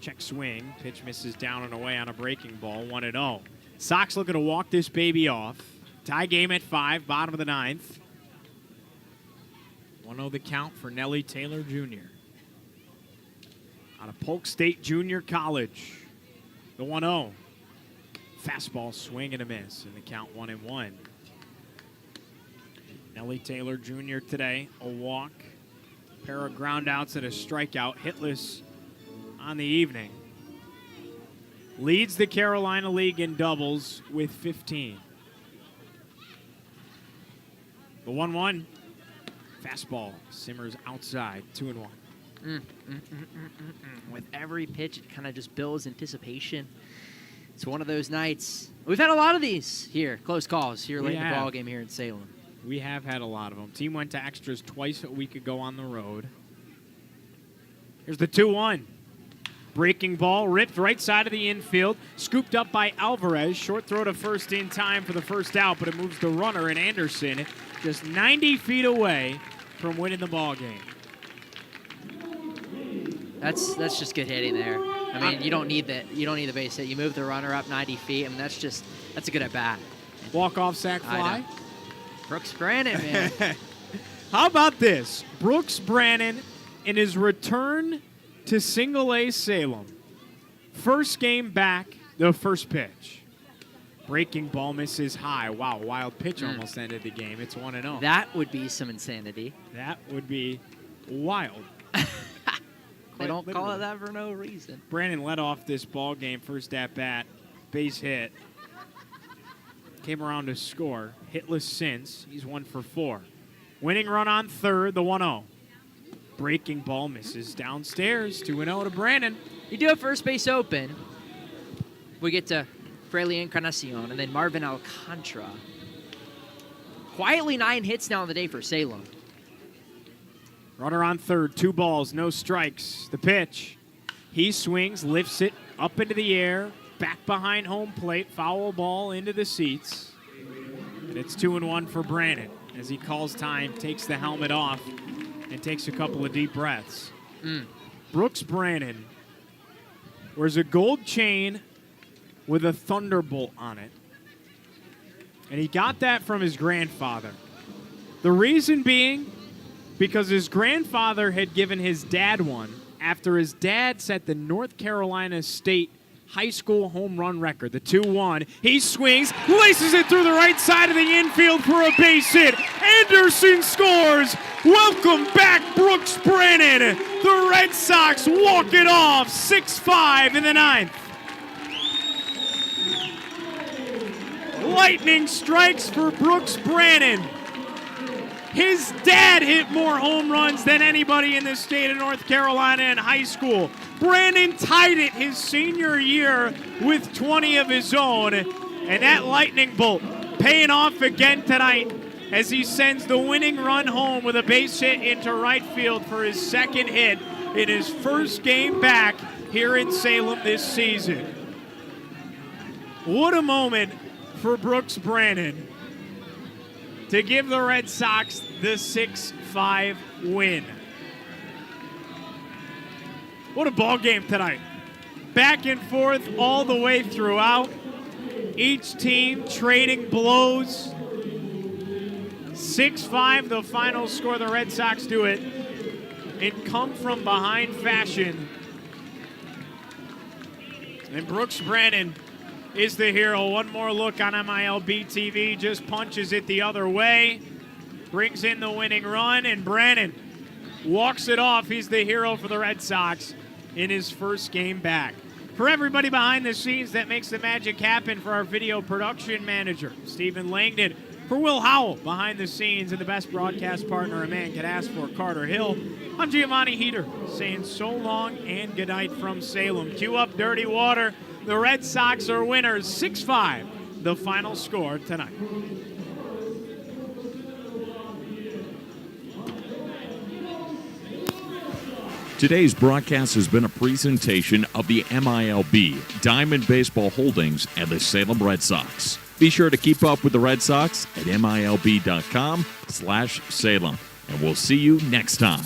Check swing. Pitch misses down and away on a breaking ball. 1-0. Sox looking to walk this baby off. Tie game at 5, bottom of the 9th. 1-0 the count for Nelly Taylor Jr. Out of Polk State Junior College. The 1-0. Fastball swing and a miss, and the count 1-1. Nelly Taylor Jr. today, a walk, pair of groundouts and a strikeout, hitless on the evening. Leads the Carolina League in doubles with 15. The 1-1. Fastball simmers outside, 2-1. With every pitch, it kind of just builds anticipation. It's one of those nights. We've had a lot of these here, close calls here late in the ball game here in Salem. We have had a lot of them. Team went to extras twice a week ago on the road. Here's the 2-1. Breaking ball, ripped right side of the infield, scooped up by Alvarez. Short throw to first in time for the first out, but it moves the runner, and Anderson just 90 feet away from winning the ball game. That's just good hitting there. I mean, you don't need the base hit. You move the runner up 90 feet. I mean, that's a good at bat. Walk-off sac fly. Brooks Brannon, man. How about this? Brooks Brannon in his return to single-A Salem. First game back, the first pitch. Breaking ball misses high. Wow, wild pitch almost ended the game. It's 1-0. That would be some insanity. That would be wild. They don't call it that for no reason. Brandon led off this ball game, first at bat, base hit. Came around to score. Hitless since. He's 1 for 4. Winning run on third, the 1-0. Breaking ball misses downstairs. 2-0 to Brandon. You do have first base open. We get to Fraley Encarnacion and then Marvin Alcantara. Quietly 9 hits now in the day for Salem. Runner on third, 2 balls, no strikes. The pitch. He swings, lifts it up into the air, back behind home plate, foul ball into the seats. And it's 2-1 for Brandon as he calls time, takes the helmet off, and takes a couple of deep breaths. Brooks Brandon wears a gold chain with a thunderbolt on it. And he got that from his grandfather. The reason being, because his grandfather had given his dad one after his dad set the North Carolina State high school home run record, the 2-1. He swings, laces it through the right side of the infield for a base hit. Anderson scores. Welcome back, Brooks Brandon. The Red Sox walk it off 6-5 in the 9th. Lightning strikes for Brooks Brandon. His dad hit more home runs than anybody in the state of North Carolina in high school. Brandon tied it his senior year with 20 of his own. And that lightning bolt paying off again tonight as he sends the winning run home with a base hit into right field for his second hit in his first game back here in Salem this season. What a moment for Brooks Brandon to give the Red Sox the 6-5 win. What a ball game tonight. Back and forth all the way throughout. Each team trading blows. 6-5 the final score. The Red Sox do it in come-from-behind fashion. And Brooks Brandon is the hero. One more look on MILB TV. Just punches it the other way. Brings in the winning run, and Brandon walks it off. He's the hero for the Red Sox in his first game back. For everybody behind the scenes that makes the magic happen, for our video production manager, Stephen Langdon, for Will Howell behind the scenes and the best broadcast partner a man could ask for, Carter Hill, I'm Giovanni Heater saying so long and good night from Salem. Cue up Dirty Water. The Red Sox are winners 6-5, the final score tonight. Today's broadcast has been a presentation of the MILB, Diamond Baseball Holdings, and the Salem Red Sox. Be sure to keep up with the Red Sox at MILB.com/Salem. And we'll see you next time.